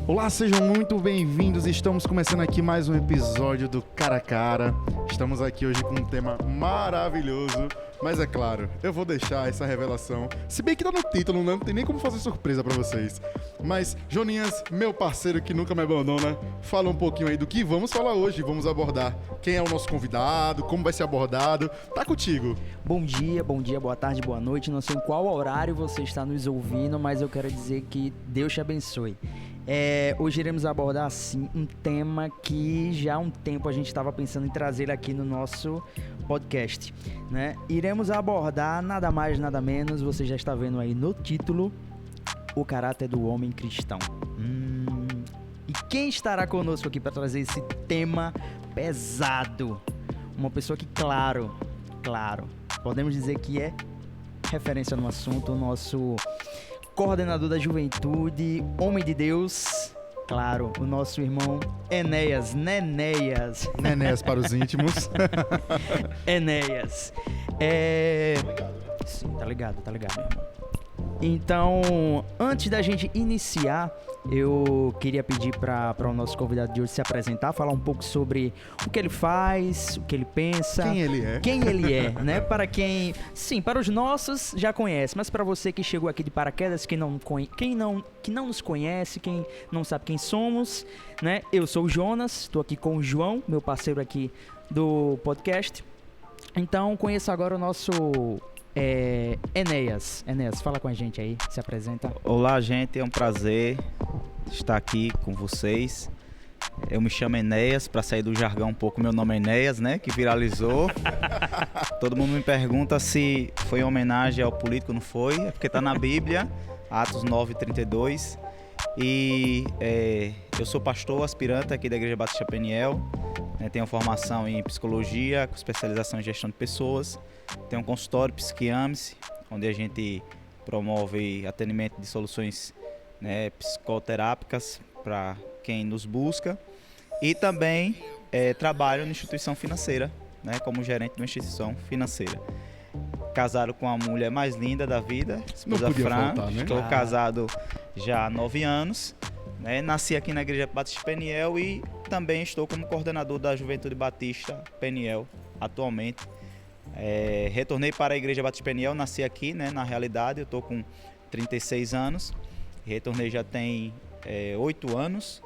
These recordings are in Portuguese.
Olá, sejam muito bem-vindos. Estamos começando aqui mais um episódio do Cara a Cara. Estamos aqui hoje com um tema maravilhoso, mas é claro, eu vou deixar essa revelação, se bem que tá no título, não tem nem como fazer surpresa pra vocês. Mas, Joninhas, meu parceiro que nunca me abandona, fala um pouquinho aí do que vamos falar hoje. Vamos abordar quem é o nosso convidado, como vai ser abordado. Tá contigo. Bom dia, boa tarde, boa noite. Não sei em qual horário você está nos ouvindo, mas eu quero dizer que Deus te abençoe. Hoje iremos abordar, assim, um tema que já há um tempo a gente estava pensando em trazer aqui no nosso podcast, né? Iremos abordar nada mais, nada menos, você já está vendo aí no título, o caráter do homem cristão. E quem estará conosco aqui para trazer esse tema pesado? Uma pessoa que, claro, podemos dizer que é referência no assunto, o nosso coordenador da juventude, homem de Deus, claro, o nosso irmão Enéas, Nenéas para os íntimos. Enéas. Sim, tá ligado, irmão. Então, antes da gente iniciar, eu queria pedir para o nosso convidado de hoje se apresentar, falar um pouco sobre o que ele faz, o que ele pensa, quem ele é, né? Para quem, sim, para os nossos já conhece, mas para você que chegou aqui de paraquedas, que não nos conhece, quem não sabe quem somos, né? Eu sou o Jonas, estou aqui com o João, meu parceiro aqui do podcast. Então, conheça agora o nosso Enéas, fala com a gente aí, se apresenta. Olá, gente, é um prazer estar aqui com vocês. Eu me chamo Enéas, para sair do jargão um pouco, meu nome é Enéas, né, que viralizou. Todo mundo me pergunta se foi em homenagem ao político, não foi? É porque está na Bíblia, Atos 9:32. E eu sou pastor aspirante aqui da Igreja Batista Peniel, né, tenho formação em psicologia, com especialização em gestão de pessoas. Tem um consultório Psiquiame-se, onde a gente promove atendimento de soluções, né, psicoterápicas para quem nos busca. E também trabalho na instituição financeira, né, como gerente de uma instituição financeira. Casado com a mulher mais linda da vida, esposa Fran. Faltar, né? Estou casado já há 9 anos. Né, nasci aqui na Igreja Batista Peniel e também estou como coordenador da Juventude Batista Peniel atualmente. Retornei para a Igreja Batista Peniel, nasci aqui, né, na realidade, eu estou com 36 anos, retornei já tem 8 anos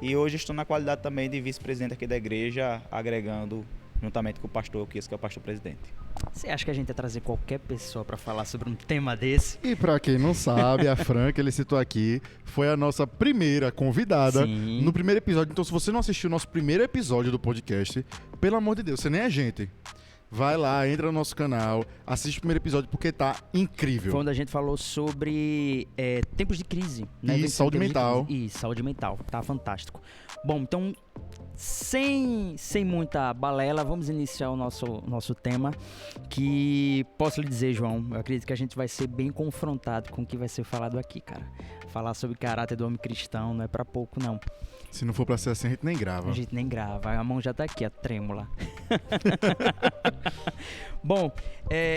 e hoje estou na qualidade também de vice-presidente aqui da igreja, agregando juntamente com o pastor Kias, que é o pastor-presidente. Você acha que a gente ia trazer qualquer pessoa para falar sobre um tema desse? E para quem não sabe, a Fran, que ele citou aqui, foi a nossa primeira convidada. Sim. No primeiro episódio. Então, se você não assistiu o nosso primeiro episódio do podcast, pelo amor de Deus, você nem é gente. Vai lá, entra no nosso canal, assiste o primeiro episódio porque tá incrível. Foi onde a gente falou sobre tempos de crise, né? E saúde mental. E saúde mental, tá fantástico. Bom, então, sem muita balela, vamos iniciar o nosso tema, que posso lhe dizer, João, eu acredito que a gente vai ser bem confrontado com o que vai ser falado aqui, cara. Falar sobre o caráter do homem cristão não é pra pouco, não. Se não for pra ser assim, a gente nem grava. A gente nem grava, a mão já tá aqui, a trêmula. Bom,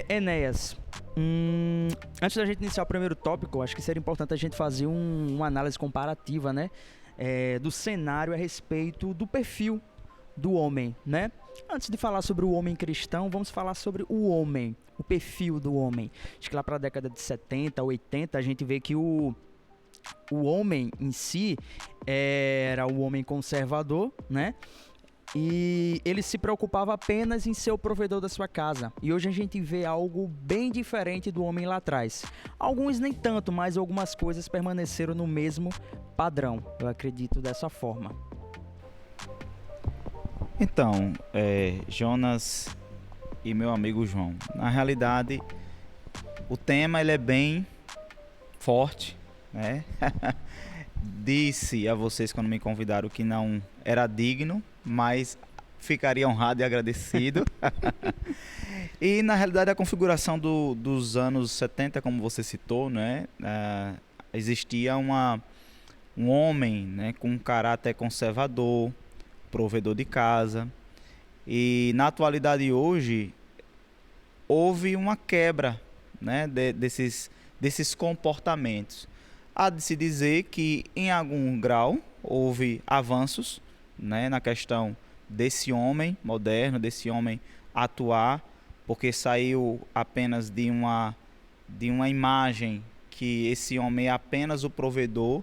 Enéas, antes da gente iniciar o primeiro tópico, acho que seria importante a gente fazer uma análise comparativa, né? Do cenário a respeito do perfil do homem, né? Antes de falar sobre o homem cristão, vamos falar sobre o homem, o perfil do homem. Acho que lá para a década de 70, 80, a gente vê que o homem em si era o homem conservador, né? E ele se preocupava apenas em ser o provedor da sua casa. E hoje a gente vê algo bem diferente do homem lá atrás. Alguns nem tanto, mas algumas coisas permaneceram no mesmo padrão. Eu acredito dessa forma. Então, Jonas e meu amigo João, na realidade, o tema ele é bem forte, né? Disse a vocês quando me convidaram que não era digno, mas ficaria honrado e agradecido. E na realidade a configuração dos anos 70, como você citou, né? Existia um homem, né, com um caráter conservador, provedor de casa. E na atualidade hoje houve uma quebra, né, desses comportamentos. há de se dizer que, em algum grau, houve avanços, né, na questão desse homem moderno, desse homem atuar, porque saiu apenas de uma imagem que esse homem é apenas o provedor,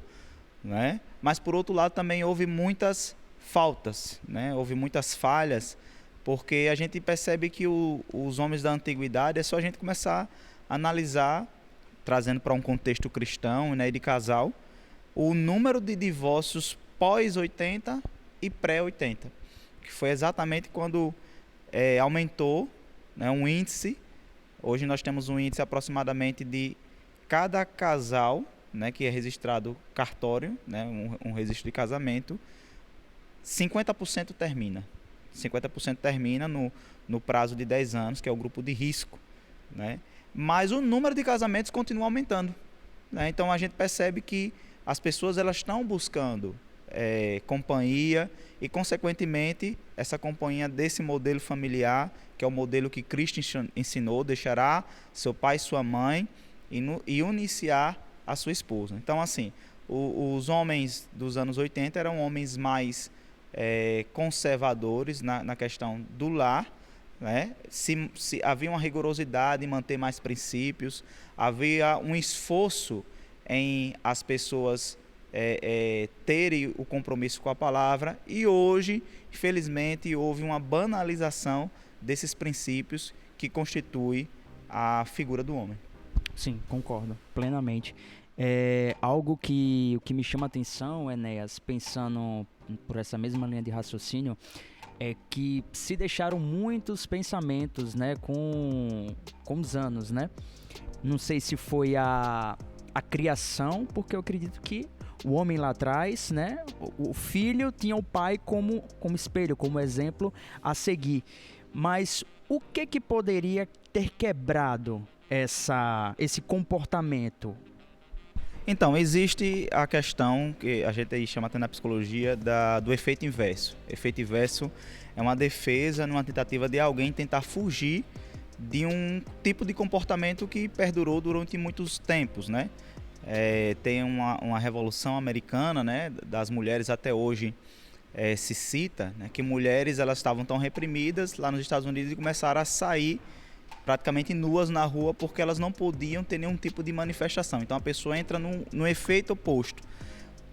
né? Mas, por outro lado, também houve muitas faltas, né? Houve muitas falhas, porque a gente percebe que os homens da antiguidade, é só a gente começar a analisar, trazendo para um contexto cristão, né, de casal, o número de divórcios pós-80 e pré-80, que foi exatamente quando aumentou, né, um índice. Hoje nós temos um índice aproximadamente de cada casal, né, que é registrado cartório, né, um registro de casamento, 50% termina. 50% termina no prazo de 10 anos, que é o grupo de risco, né? Mas o número de casamentos continua aumentando, né? Então a gente percebe que as pessoas elas estão buscando companhia e, consequentemente, essa companhia desse modelo familiar, que é o modelo que Cristo ensinou: deixará seu pai e sua mãe e uniciar a sua esposa. Então, assim, os homens dos anos 80 eram homens mais conservadores na questão do lar, né? Se havia uma rigorosidade em manter mais princípios, havia um esforço em as pessoas terem o compromisso com a palavra, e hoje, infelizmente, houve uma banalização desses princípios que constitui a figura do homem. Sim, concordo plenamente. Algo que me chama a atenção, Enéas, pensando por essa mesma linha de raciocínio, é que se deixaram muitos pensamentos, né, com os anos, né? Não sei se foi a criação, porque eu acredito que o homem lá atrás, né, o filho tinha o pai como espelho, como exemplo a seguir. Mas o que poderia ter quebrado esse comportamento? Então, existe a questão que a gente aí chama até na psicologia do efeito inverso. Efeito inverso é uma defesa numa tentativa de alguém tentar fugir de um tipo de comportamento que perdurou durante muitos tempos, né? Tem uma revolução americana, né, das mulheres até hoje. Se cita, né, que mulheres elas estavam tão reprimidas lá nos Estados Unidos e começaram a sair praticamente nuas na rua, porque elas não podiam ter nenhum tipo de manifestação. Então a pessoa entra no efeito oposto.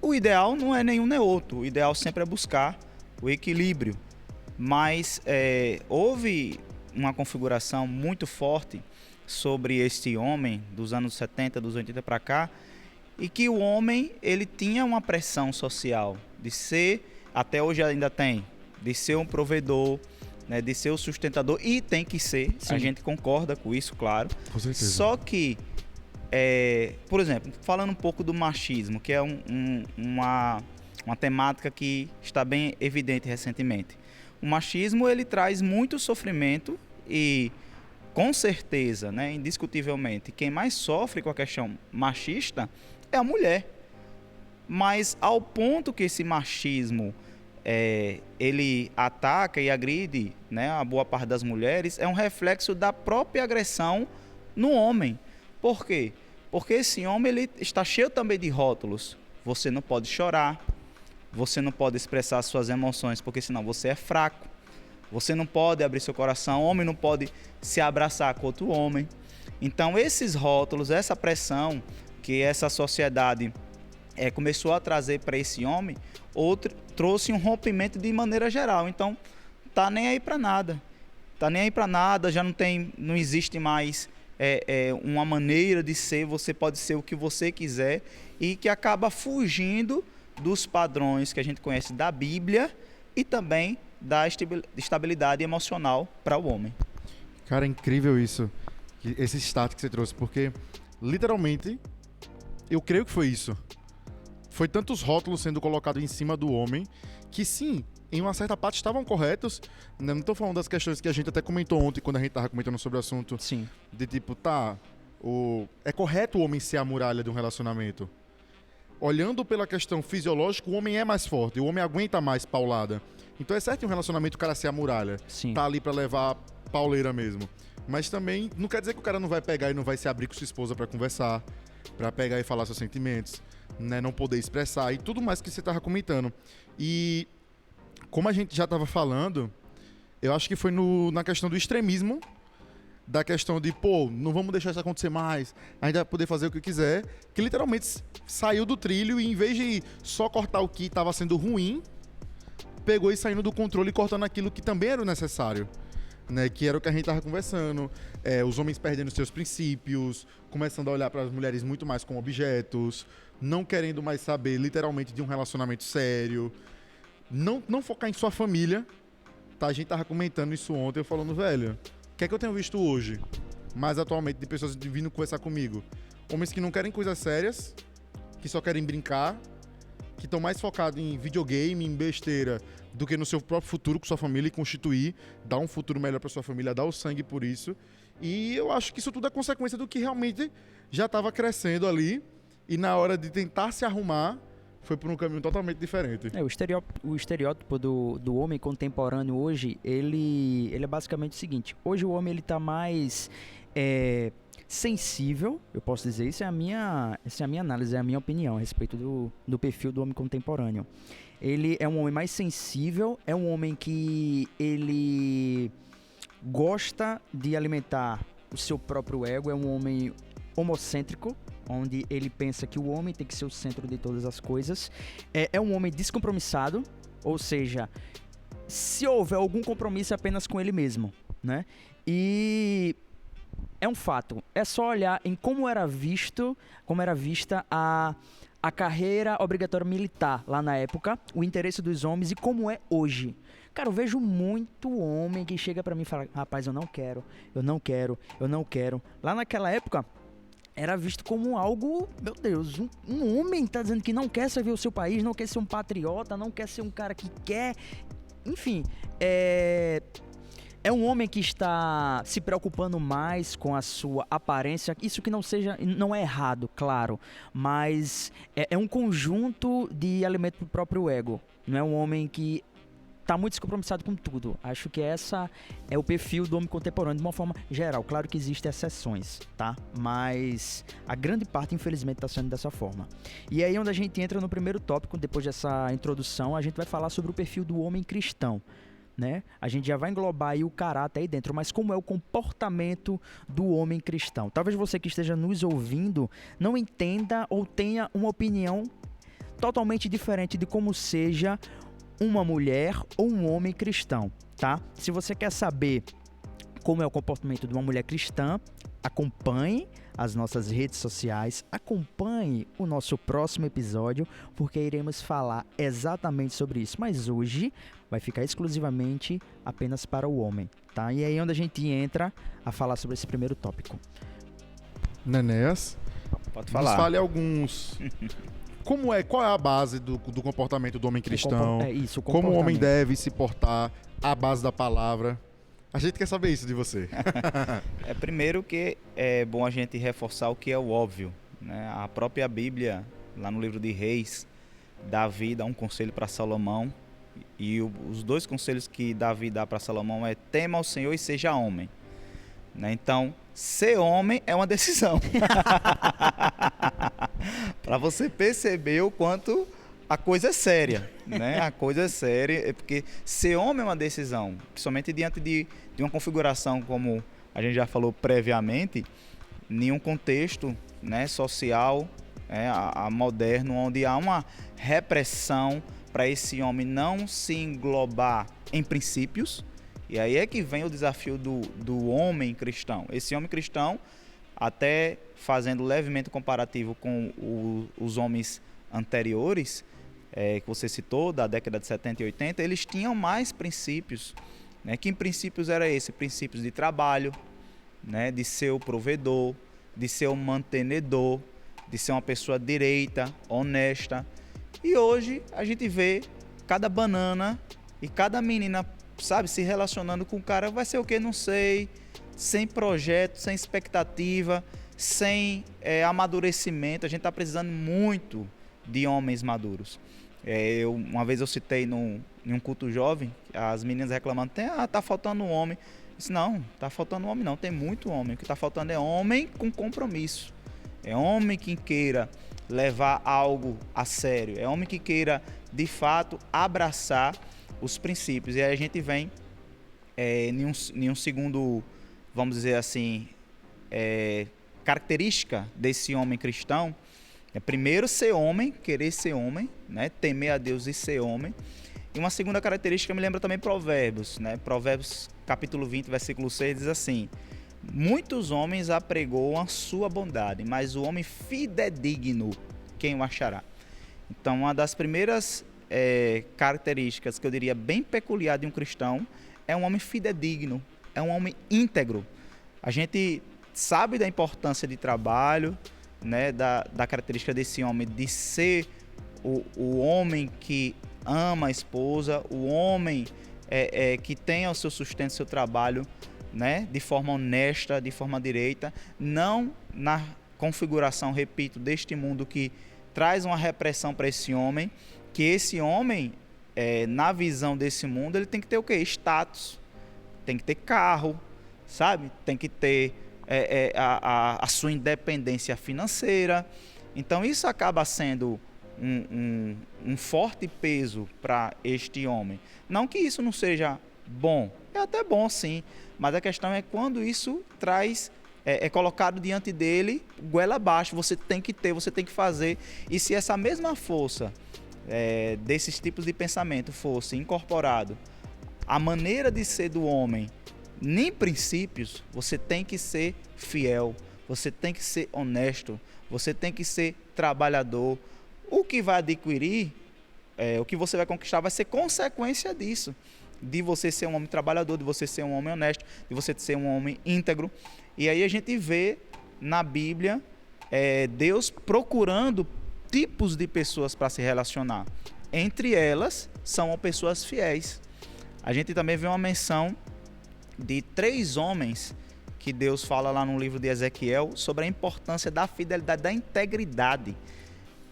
O ideal não é nenhum nem outro, o ideal sempre é buscar o equilíbrio. Mas houve uma configuração muito forte sobre este homem dos anos 70, dos 80 para cá, e que o homem ele tinha uma pressão social de ser, até hoje ainda tem, de ser um provedor, né, de ser o sustentador, e tem que ser. Sim. A gente concorda com isso, claro. Com certeza. Só que, por exemplo, falando um pouco do machismo, que é uma temática que está bem evidente recentemente. O machismo ele traz muito sofrimento e, com certeza, né, indiscutivelmente, quem mais sofre com a questão machista é a mulher. Mas ao ponto que esse machismo ele ataca e agride, né, a boa parte das mulheres, é um reflexo da própria agressão no homem. Por quê? Porque esse homem ele está cheio também de rótulos. Você não pode chorar, você não pode expressar suas emoções, porque senão você é fraco. Você não pode abrir seu coração, o homem não pode se abraçar com outro homem. Então esses rótulos, essa pressão que essa sociedade começou a trazer para esse homem, trouxe um rompimento de maneira geral. Então, tá nem aí para nada. Tá nem aí para nada, já não existe mais uma maneira de ser, você pode ser o que você quiser, e que acaba fugindo dos padrões que a gente conhece da Bíblia e também da estabilidade emocional para o homem. Cara, é incrível isso, esse status que você trouxe, porque, literalmente, eu creio que foi isso. Foi tantos rótulos sendo colocados em cima do homem que, sim, em uma certa parte estavam corretos. Não estou falando das questões que a gente até comentou ontem, quando a gente estava comentando sobre o assunto. Sim. De tipo, é correto o homem ser a muralha de um relacionamento. Olhando pela questão fisiológica, o homem é mais forte, o homem aguenta mais paulada. Então é certo em um relacionamento o cara ser a muralha. Sim. Tá ali pra levar pauleira mesmo. Mas também não quer dizer que o cara não vai pegar e não vai se abrir com sua esposa pra conversar, pra pegar e falar seus sentimentos, né? Não poder expressar e tudo mais que você tava comentando. E como a gente já tava falando, eu acho que foi na questão do extremismo, da questão de, pô, não vamos deixar isso acontecer mais, a gente vai poder fazer o que quiser, que literalmente saiu do trilho e em vez de só cortar o que estava sendo ruim, pegou e saindo do controle e cortando aquilo que também era o necessário, né? Que era o que a gente tava conversando, os homens perdendo seus princípios, começando a olhar para as mulheres muito mais como objetos, não querendo mais saber literalmente de um relacionamento sério, não focar em sua família, tá? A gente tava comentando isso ontem, eu falando, velho, o que é que eu tenho visto hoje, mais atualmente, de pessoas vindo conversar comigo? Homens que não querem coisas sérias, que só querem brincar, que estão mais focados em videogame, em besteira, do que no seu próprio futuro com sua família e constituir, dar um futuro melhor para sua família, dar o sangue por isso. E eu acho que isso tudo é consequência do que realmente já estava crescendo ali e na hora de tentar se arrumar, foi por um caminho totalmente diferente. O estereótipo do homem contemporâneo hoje, ele é basicamente o seguinte. Hoje o homem ele tá mais sensível, eu posso dizer, essa é a minha análise, é a minha opinião a respeito do perfil do homem contemporâneo. Ele é um homem mais sensível, é um homem que ele gosta de alimentar o seu próprio ego, é um homem homocêntrico, onde ele pensa que o homem tem que ser o centro de todas as coisas. É um homem descompromissado, ou seja, se houver algum compromisso é apenas com ele mesmo, né? E é um fato, é só olhar em como era vista a carreira obrigatória militar lá na época, o interesse dos homens e como é hoje. Cara, eu vejo muito homem que chega pra mim e fala, rapaz, eu não quero. Lá naquela época, era visto como algo, meu Deus, um homem tá dizendo que não quer servir o seu país, não quer ser um patriota, não quer ser um cara que quer... Enfim, é um homem que está se preocupando mais com a sua aparência. Isso que não é errado, claro, mas é um conjunto de alimento pro próprio ego. Não é um homem que tá muito descompromissado com tudo. Acho que essa é o perfil do homem contemporâneo de uma forma geral. Claro que existem exceções, tá? Mas a grande parte, infelizmente, tá sendo dessa forma. E aí onde a gente entra no primeiro tópico, depois dessa introdução, a gente vai falar sobre o perfil do homem cristão, né? A gente já vai englobar aí o caráter aí dentro, mas como é o comportamento do homem cristão? Talvez você que esteja nos ouvindo não entenda ou tenha uma opinião totalmente diferente de como seja uma mulher ou um homem cristão, tá? Se você quer saber como é o comportamento de uma mulher cristã, acompanhe as nossas redes sociais, acompanhe o nosso próximo episódio, porque iremos falar exatamente sobre isso. Mas hoje vai ficar exclusivamente apenas para o homem, tá? E aí é onde a gente entra a falar sobre esse primeiro tópico. Nenéas, Pode falar. nos fale alguns... Qual é a base do comportamento do homem cristão? O como o homem deve se portar, a base da palavra. A gente quer saber isso de você. Primeiro que é bom a gente reforçar o que é o óbvio, né? A própria Bíblia, lá no livro de Reis, Davi dá um conselho para Salomão, e os dois conselhos que Davi dá para Salomão é: tema ao Senhor e seja homem, né? Então, ser homem é uma decisão. Para você perceber o quanto a coisa é séria, né? A coisa é séria, porque ser homem é uma decisão, principalmente diante de uma configuração, como a gente já falou previamente, em um contexto, né, social, moderno, onde há uma repressão para esse homem não se englobar em princípios. E aí é que vem o desafio do homem cristão. Esse homem cristão, até fazendo levemente comparativo com os homens anteriores, que você citou, da década de 70 e 80, eles tinham mais princípios, né? Que princípios eram esses? Princípios de trabalho, né? De ser o provedor, de ser o mantenedor, de ser uma pessoa direita, honesta. E hoje a gente vê cada banana e cada menina, sabe, se relacionando com o cara, vai ser o quê? Não sei, sem projeto, sem expectativa, sem amadurecimento. A gente está precisando muito de homens maduros. Uma vez eu citei em um culto jovem, as meninas reclamando, tá faltando um homem. Disse, não, tá faltando homem não, tem muito homem. O que tá faltando é homem com compromisso. É homem que queira levar algo a sério. É homem que queira, de fato, abraçar os princípios. E aí a gente vem em um segundo, vamos dizer assim, característica desse homem cristão. É primeiro ser homem, querer ser homem, né? Temer a Deus e ser homem. E uma segunda característica me lembra também Provérbios, né? Provérbios capítulo 20, versículo 6 diz assim: muitos homens apregoam a sua bondade, mas o homem fidedigno, quem o achará? Então, uma das primeiras características que eu diria bem peculiar de um cristão é um homem fidedigno, é um homem íntegro. A gente sabe da importância de trabalho, né, da característica desse homem de ser o homem que ama a esposa, o homem que tenha o seu sustento, seu trabalho, né, de forma honesta, de forma direita, não na configuração, repito, deste mundo que traz uma repressão para esse homem, que esse homem, na visão desse mundo, ele tem que ter o quê? Status, tem que ter carro, sabe? Tem que ter a sua independência financeira. Então isso acaba sendo um forte peso para este homem. Não que isso não seja bom, é até bom sim, mas a questão é quando isso traz, é colocado diante dele, goela abaixo, você tem que ter, você tem que fazer. E se essa mesma força desses tipos de pensamento fosse incorporado à maneira de ser do homem, nem princípios, você tem que ser fiel, você tem que ser honesto, você tem que ser trabalhador. O que vai adquirir, o que você vai conquistar vai ser consequência disso, de você ser um homem trabalhador, de você ser um homem honesto, de você ser um homem íntegro. E aí a gente vê na Bíblia Deus procurando tipos de pessoas para se relacionar. Entre elas são pessoas fiéis. A gente também vê uma menção de 3 homens que Deus fala lá no livro de Ezequiel sobre a importância da fidelidade, da integridade.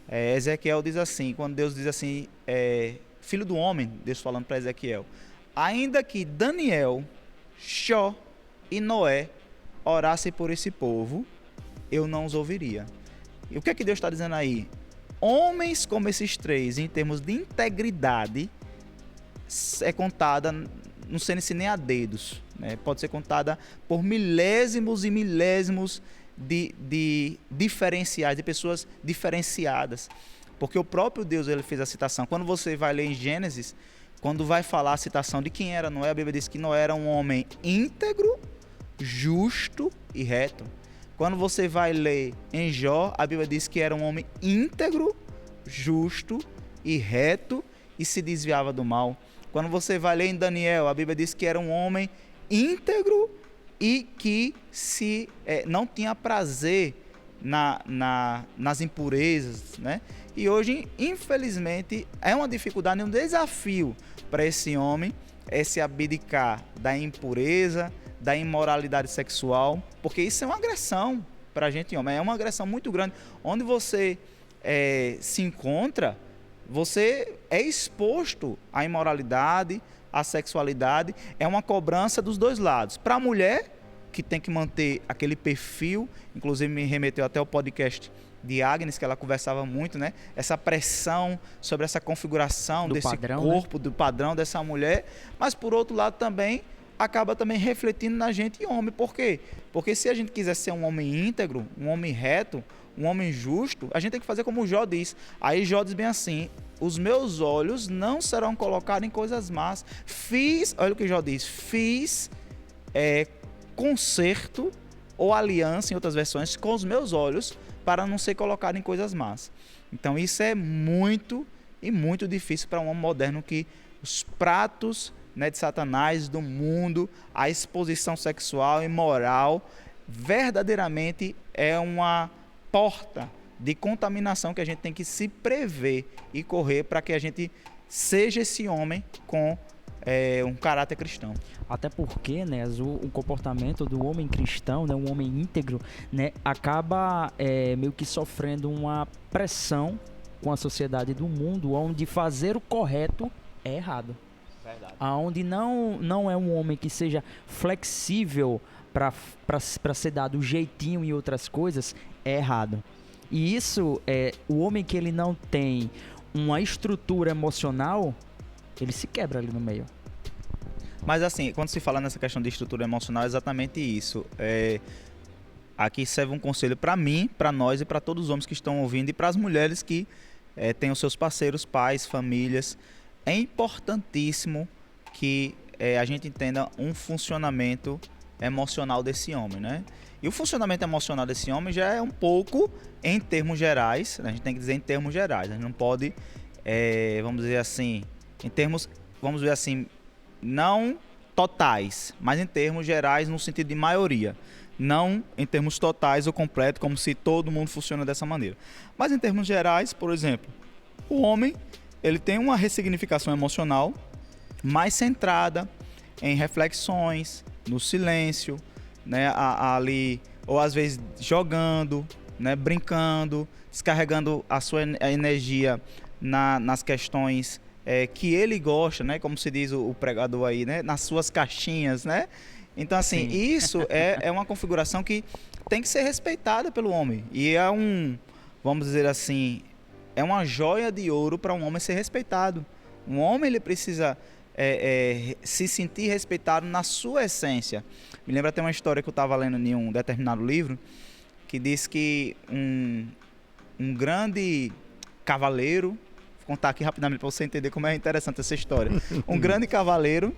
Ezequiel diz assim, quando Deus diz assim, filho do homem, Deus falando para Ezequiel, ainda que Daniel, Jó e Noé orassem por esse povo, eu não os ouviria. E o que é que Deus está dizendo aí? Homens como esses 3, em termos de integridade, é contada, não sendo se nem a dedos, né? Pode ser contada por milésimos e milésimos de diferenciais, de pessoas diferenciadas. Porque o próprio Deus, ele fez a citação. Quando você vai ler em Gênesis, quando vai falar a citação de quem era Noé, a Bíblia diz que Noé era um homem íntegro, justo e reto. Quando você vai ler em Jó, a Bíblia diz que era um homem íntegro, justo e reto e se desviava do mal. Quando você vai ler em Daniel, a Bíblia diz que era um homem íntegro e que não tinha prazer nas impurezas, né? E hoje, infelizmente, é uma dificuldade, um desafio para esse homem se abdicar da impureza, da imoralidade sexual, porque isso é uma agressão para a gente, homem, é uma agressão muito grande. Onde você se encontra, você é exposto à imoralidade, à sexualidade, é uma cobrança dos dois lados. Para a mulher, que tem que manter aquele perfil, inclusive me remeteu até ao podcast de Agnes, que ela conversava muito, né? Essa pressão sobre essa configuração desse padrão, corpo, né? Do padrão dessa mulher, mas por outro lado também, acaba também refletindo na gente homem. Por quê? Porque se a gente quiser ser um homem íntegro, um homem reto, um homem justo, a gente tem que fazer como Jó diz. Aí Jó diz bem assim, os meus olhos não serão colocados em coisas más. Olha o que Jó diz, fiz concerto ou aliança, em outras versões, com os meus olhos, para não ser colocado em coisas más. Então isso é muito e muito difícil para um homem moderno, que os pratos, né, de Satanás, do mundo, a exposição sexual e moral, verdadeiramente é uma porta de contaminação que a gente tem que se prever e correr para que a gente seja esse homem com um caráter cristão. Até porque, né, o comportamento do homem cristão, né, um homem íntegro, né, acaba meio que sofrendo uma pressão com a sociedade do mundo, onde fazer o correto é errado. Verdade. Aonde não é um homem que seja flexível para ser dado jeitinho em outras coisas, é errado. E isso, o homem que ele não tem uma estrutura emocional, ele se quebra ali no meio. Mas assim, quando se fala nessa questão de estrutura emocional, é exatamente isso. Aqui serve um conselho para mim, para nós e para todos os homens que estão ouvindo e para as mulheres que têm os seus parceiros, pais, famílias. É importantíssimo que a gente entenda um funcionamento emocional desse homem, né? E o funcionamento emocional desse homem já é um pouco, em termos gerais, a gente tem que dizer em termos gerais, a gente não pode, vamos dizer assim, não totais, mas em termos gerais no sentido de maioria. Não em termos totais ou completo, como se todo mundo funciona dessa maneira. Mas em termos gerais, por exemplo, o homem ele tem uma ressignificação emocional mais centrada em reflexões, no silêncio, né, ali, ou às vezes jogando, né, brincando, descarregando a sua energia nas questões que ele gosta, né, como se diz o pregador aí, né, nas suas caixinhas, né? Então, assim, sim, isso é uma configuração que tem que ser respeitada pelo homem. E vamos dizer assim, é uma joia de ouro para um homem ser respeitado. Um homem, ele precisa se sentir respeitado na sua essência. Me lembra até uma história que eu estava lendo em um determinado livro, que diz que um grande cavaleiro, vou contar aqui rapidamente para você entender como é interessante essa história. Um grande cavaleiro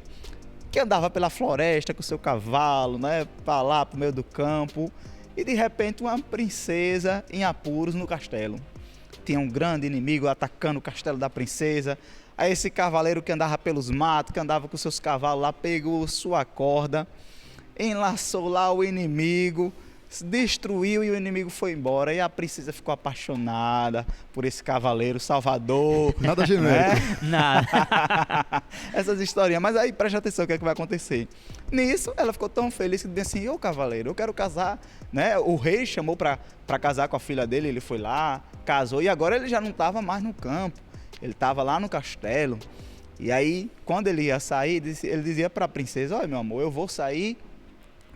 que andava pela floresta com o seu cavalo, né, para lá, para o meio do campo, e de repente uma princesa em apuros no castelo. Tinha um grande inimigo atacando o castelo da princesa. Aí esse cavaleiro que andava pelos matos, que andava com seus cavalos lá, pegou sua corda, enlaçou lá o inimigo, destruiu e o inimigo foi embora. E a princesa ficou apaixonada por esse cavaleiro salvador. Nada genérico. Né? Nada. Essas historinhas. Mas aí preste atenção o que é que vai acontecer. Nisso, ela ficou tão feliz que disse assim: ô cavaleiro, eu quero casar. Né? O rei chamou para casar com a filha dele, ele foi lá, casou. E agora ele já não estava mais no campo. Ele estava lá no castelo. E aí, quando ele ia sair, ele dizia para a princesa: olha, meu amor, eu vou sair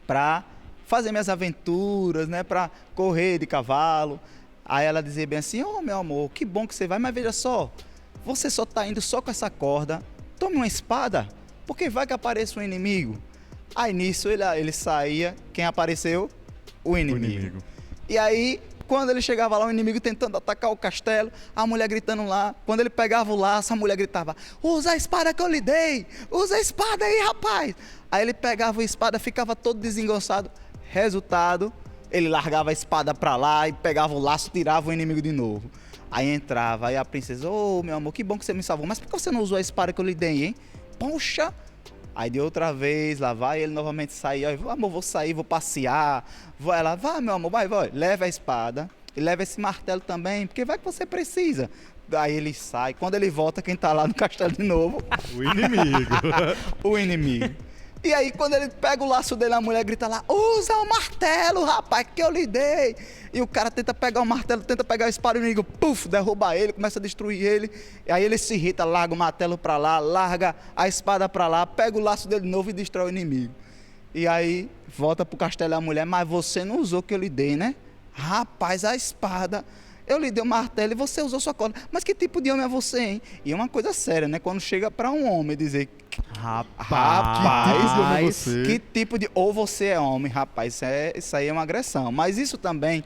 para fazer minhas aventuras, né, para correr de cavalo. Aí ela dizia bem assim: oh, meu amor, que bom que você vai, mas veja só, você só está indo só com essa corda, tome uma espada, porque vai que apareça um inimigo. Aí nisso ele saía, quem apareceu? O inimigo. E aí, quando ele chegava lá, o inimigo tentando atacar o castelo, a mulher gritando lá. Quando ele pegava o laço, a mulher gritava: usa a espada que eu lhe dei, usa a espada aí, rapaz. Aí ele pegava a espada, ficava todo desengonçado. Resultado, ele largava a espada pra lá e pegava o laço, tirava o inimigo de novo. Aí entrava, aí a princesa: ô, meu amor, que bom que você me salvou, mas por que você não usou a espada que eu lhe dei, hein? Poxa! Aí de outra vez, lá vai ele novamente sair: ó, amor, vou sair, vou passear. Ela: vai, meu amor, vai, leva a espada e leva esse martelo também, porque vai que você precisa. Aí ele sai, quando ele volta, quem tá lá no castelo de novo? O inimigo. O inimigo. E aí, quando ele pega o laço dele, a mulher grita lá: usa o martelo, rapaz, que eu lhe dei. E o cara tenta pegar o martelo, tenta pegar a espada, e o inimigo, puf, derruba ele, começa a destruir ele. E aí ele se irrita, larga o martelo pra lá, larga a espada pra lá, pega o laço dele de novo e destrói o inimigo. E aí, volta pro castelo e a mulher: mas você não usou o que eu lhe dei, né? Rapaz, a espada, eu lhe dei o martelo e você usou sua corda. Mas que tipo de homem é você, hein? E é uma coisa séria, né? Quando chega pra um homem dizer: rapaz, que tipo de... Ou você é homem, rapaz, isso aí é uma agressão. Mas isso também,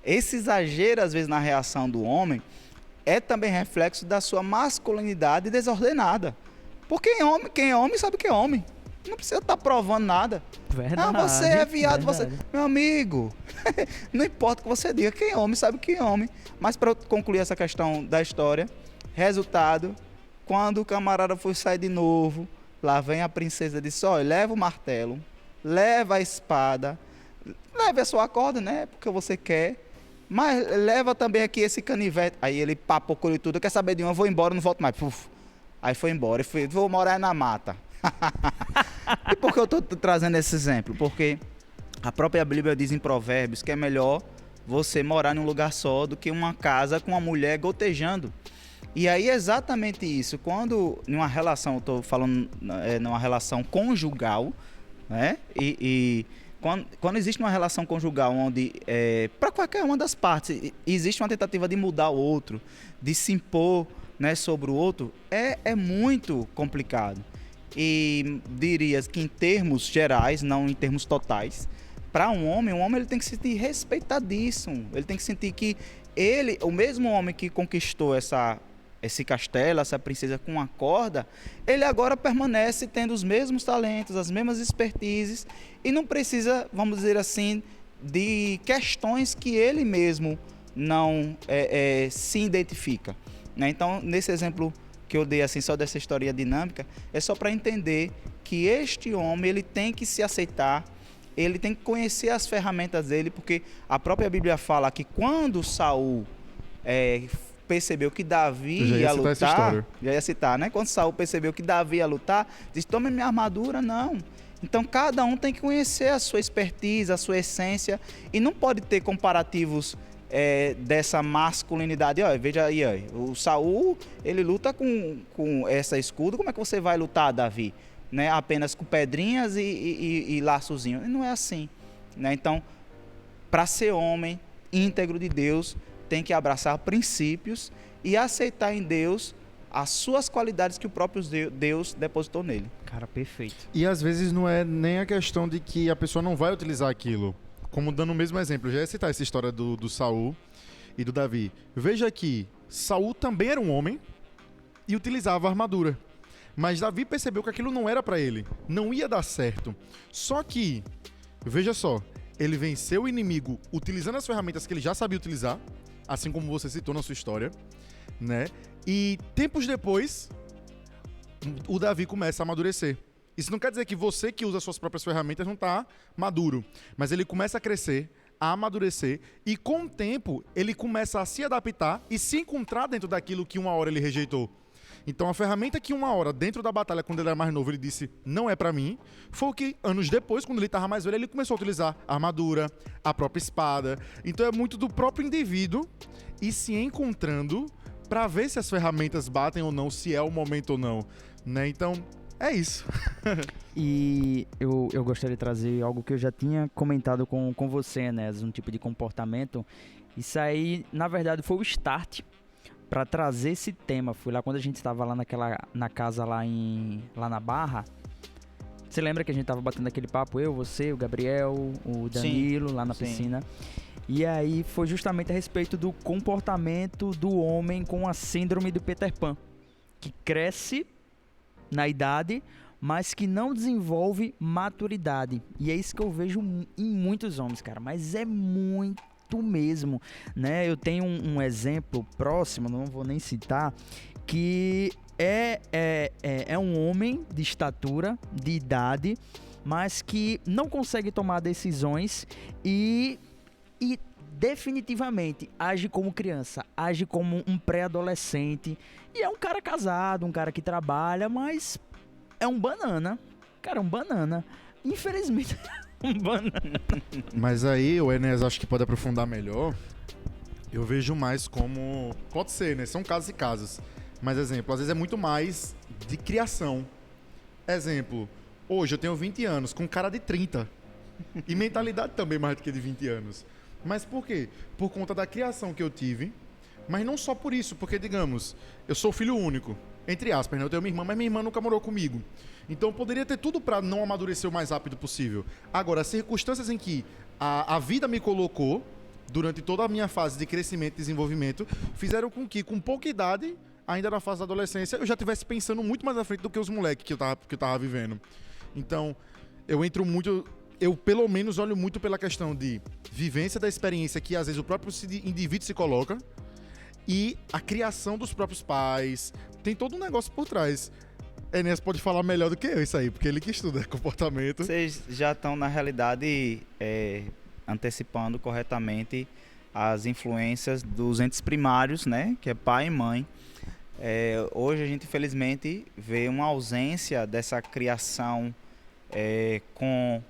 esse exagero às vezes na reação do homem, é também reflexo da sua masculinidade desordenada. Porque quem é homem sabe que é homem. Não precisa estar provando nada. Verdade, você é viado, verdade. você... Meu amigo, não importa o que você diga, quem é homem sabe que é homem. Mas para concluir essa questão da história, resultado, quando o camarada foi sair de novo, lá vem a princesa e disse: olha, leva o martelo, leva a espada, leva a sua corda, né, porque você quer, mas leva também aqui esse canivete. Aí ele papocou e tudo: quer saber de uma, eu vou embora, não volto mais. Puf. Aí foi embora, vou morar na mata. E por que eu estou trazendo esse exemplo? Porque a própria Bíblia diz em Provérbios que é melhor você morar num lugar só do que uma casa com uma mulher gotejando. E aí é exatamente isso. Quando numa relação, eu estou falando numa relação conjugal, né? E quando existe uma relação conjugal onde, para qualquer uma das partes, existe uma tentativa de mudar o outro, de se impor, né, sobre o outro, é muito complicado. E diria que em termos gerais, não em termos totais, para um homem ele tem que se sentir respeitadíssimo. Ele tem que sentir que ele, o mesmo homem que conquistou esse castelo, essa princesa com uma corda, ele agora permanece tendo os mesmos talentos, as mesmas expertises e não precisa, vamos dizer assim, de questões que ele mesmo não se identifica, né? Então, nesse exemplo que eu dei assim, só dessa história dinâmica, é só para entender que este homem ele tem que se aceitar, ele tem que conhecer as ferramentas dele, porque a própria Bíblia fala que quando Saul percebeu que Davi ia lutar, já ia citar, né? Quando Saul percebeu que Davi ia lutar, disse: tome minha armadura, não. Então cada um tem que conhecer a sua expertise, a sua essência, e não pode ter comparativos dessa masculinidade. Ó, veja aí, ó, o Saul, ele luta com essa escudo, como é que você vai lutar, Davi? Né? Apenas com pedrinhas e laçozinho. Não é assim, né? Então, para ser homem íntegro de Deus, tem que abraçar princípios e aceitar em Deus as suas qualidades que o próprio Deus depositou nele. Cara, perfeito. E às vezes não é nem a questão de que a pessoa não vai utilizar aquilo. Como dando o mesmo exemplo, eu já ia citar essa história do Saul e do Davi. Veja que Saul também era um homem e utilizava a armadura. Mas Davi percebeu que aquilo não era para ele, não ia dar certo. Só que, veja só, ele venceu o inimigo utilizando as ferramentas que ele já sabia utilizar, assim como você citou na sua história, né? E tempos depois, o Davi começa a amadurecer. Isso não quer dizer que você que usa suas próprias ferramentas não está maduro, mas ele começa a crescer, a amadurecer, e com o tempo ele começa a se adaptar e se encontrar dentro daquilo que uma hora ele rejeitou. Então a ferramenta que uma hora, dentro da batalha, quando ele era mais novo, ele disse, não é pra mim, foi o que anos depois, quando ele estava mais velho, ele começou a utilizar a armadura, a própria espada. Então é muito do próprio indivíduo ir se encontrando pra ver se as ferramentas batem ou não, se é o momento ou não, né? Então, é isso. E eu gostaria de trazer algo que eu já tinha comentado com você, né? Um tipo de comportamento. Isso aí, na verdade, foi o start para trazer esse tema. Fui lá quando a gente estava lá na casa lá na Barra. Você lembra que a gente tava batendo aquele papo? Eu, você, o Gabriel, o Danilo, sim, lá na piscina. E aí foi justamente a respeito do comportamento do homem com a síndrome do Peter Pan, que cresce na idade, mas que não desenvolve maturidade. E é isso que eu vejo em muitos homens, cara. Mas é muito mesmo, né? Eu tenho um exemplo próximo, não vou nem citar, que é um homem de estatura, de idade, mas que não consegue tomar decisões e definitivamente age como criança, age como um pré-adolescente, e é um cara casado, um cara que trabalha, mas é um banana. Cara, um banana. Infelizmente, um banana. Mas aí, o Enéas, acho que pode aprofundar melhor. Eu vejo mais como... Pode ser, né? São casos e casos. Mas, exemplo, às vezes é muito mais de criação. Exemplo, hoje eu tenho 20 anos, com cara de 30. E mentalidade também mais do que de 20 anos. Mas por quê? Por conta da criação que eu tive. Mas não só por isso, porque, digamos, eu sou filho único. Entre aspas, né? Eu tenho minha irmã, mas minha irmã nunca morou comigo. Então eu poderia ter tudo para não amadurecer o mais rápido possível. Agora, as circunstâncias em que a vida me colocou, durante toda a minha fase de crescimento e desenvolvimento, fizeram com que, com pouca idade, ainda na fase da adolescência, eu já estivesse pensando muito mais à frente do que os moleques que eu tava vivendo. Então, eu pelo menos olho muito pela questão de vivência da experiência que às vezes o próprio indivíduo se coloca e a criação dos próprios pais. Tem todo um negócio por trás. Enéas pode falar melhor do que eu isso aí, porque ele que estuda comportamento. Vocês já estão, na realidade, antecipando corretamente as influências dos entes primários, né? Que é pai e mãe. Hoje a gente, infelizmente, vê uma ausência dessa criação com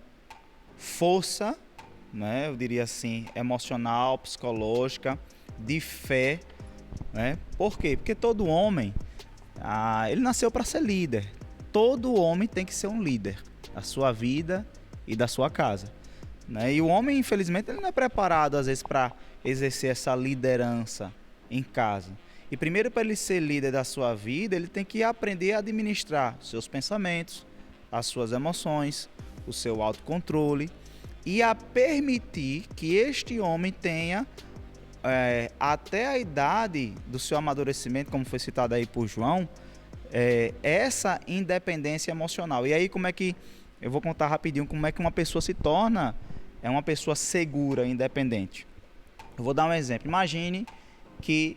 força, né? Eu diria assim, emocional, psicológica, de fé, né? Por quê? Porque todo homem, ele nasceu para ser líder. Todo homem tem que ser um líder da sua vida e da sua casa, né? E o homem, infelizmente, ele não é preparado às vezes para exercer essa liderança em casa. E primeiro, para ele ser líder da sua vida, ele tem que aprender a administrar seus pensamentos, as suas emoções, o seu autocontrole e a permitir que este homem tenha até a idade do seu amadurecimento, como foi citado aí por João, essa independência emocional. E aí, como é que eu vou contar rapidinho como é que uma pessoa se torna uma pessoa segura, independente. Eu vou dar um exemplo. Imagine que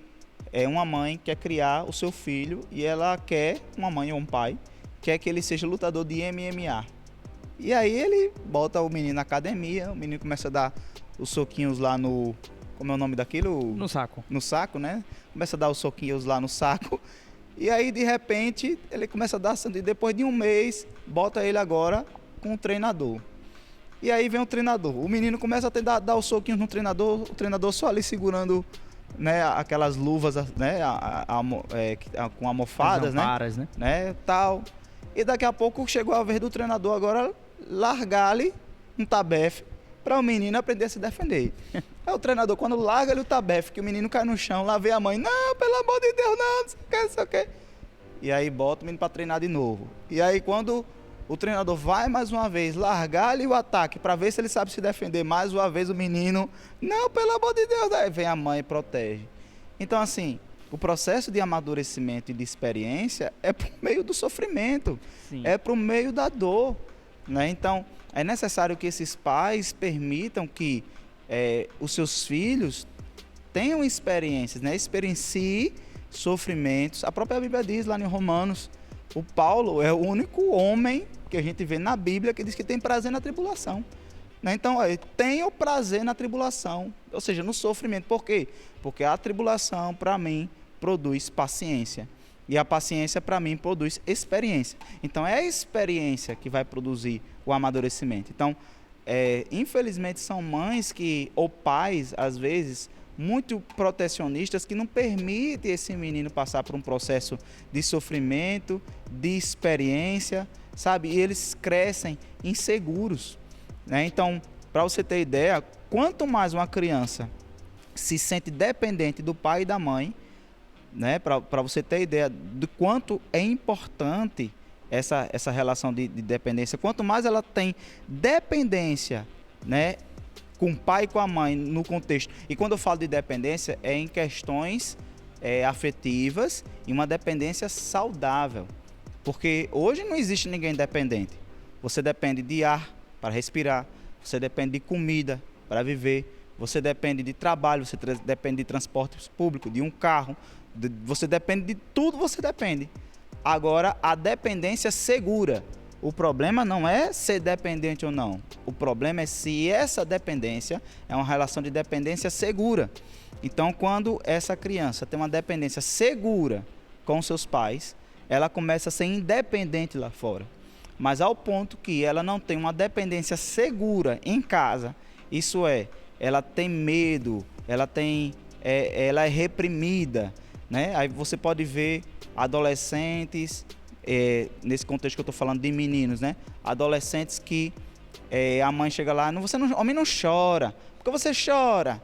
uma mãe quer criar o seu filho e ela quer, uma mãe ou um pai, quer que ele seja lutador de MMA. E aí ele bota o menino na academia, o menino começa a dar os soquinhos lá no... Como é o nome daquilo? No saco. No saco, né? Começa a dar os soquinhos lá no saco. E aí, de repente, ele começa a dar... E depois de um mês, bota ele agora com um treinador. E aí vem o treinador. O menino começa a dar os soquinhos no treinador, o treinador só ali segurando, né, aquelas luvas, né, com almofadas, amparas, né? Tal. E daqui a pouco chegou a vez do treinador agora largar-lhe um tabefe para o menino aprender a se defender. Aí o treinador, quando larga ele o tabefe, que o menino cai no chão, lá vem a mãe, não, pelo amor de Deus, não sei o que. E aí bota o menino para treinar de novo. E aí quando o treinador vai mais uma vez largar-lhe o ataque para ver se ele sabe se defender, mais uma vez o menino, não, pelo amor de Deus, aí vem a mãe e protege. Então assim, o processo de amadurecimento e de experiência é por meio do sofrimento, Sim. É por meio da dor, né? Então, é necessário que esses pais permitam que os seus filhos tenham experiências, né? Experienciem sofrimentos. A própria Bíblia diz lá em Romanos, o Paulo é o único homem que a gente vê na Bíblia que diz que tem prazer na tribulação. Né? Então, tenha o prazer na tribulação, ou seja, no sofrimento. Por quê? Porque a tribulação, para mim, produz paciência. E a paciência, para mim, produz experiência. Então, é a experiência que vai produzir o amadurecimento. Então, infelizmente, são mães ou pais, às vezes, muito protecionistas, que não permitem esse menino passar por um processo de sofrimento, de experiência, sabe? E eles crescem inseguros, né? Então, para você ter ideia, quanto mais uma criança se sente dependente do pai e da mãe, né? Para você ter ideia do quanto é importante essa relação de dependência, quanto mais ela tem dependência, né, com o pai e com a mãe no contexto. E quando eu falo de dependência, é em questões afetivas e uma dependência saudável. Porque hoje não existe ninguém dependente. Você depende de ar para respirar, você depende de comida para viver, você depende de trabalho, você depende de transporte público, de um carro, você depende de tudo, você depende. Agora, a dependência segura. O problema não é ser dependente ou não. O problema é se essa dependência é uma relação de dependência segura. Então, quando essa criança tem uma dependência segura com seus pais, ela começa a ser independente lá fora. Mas ao ponto que ela não tem uma dependência segura em casa, isso é, ela tem medo, ela é reprimida, né? Aí você pode ver adolescentes, nesse contexto que eu estou falando de meninos, né? Adolescentes que a mãe chega lá, homem não chora, porque você chora,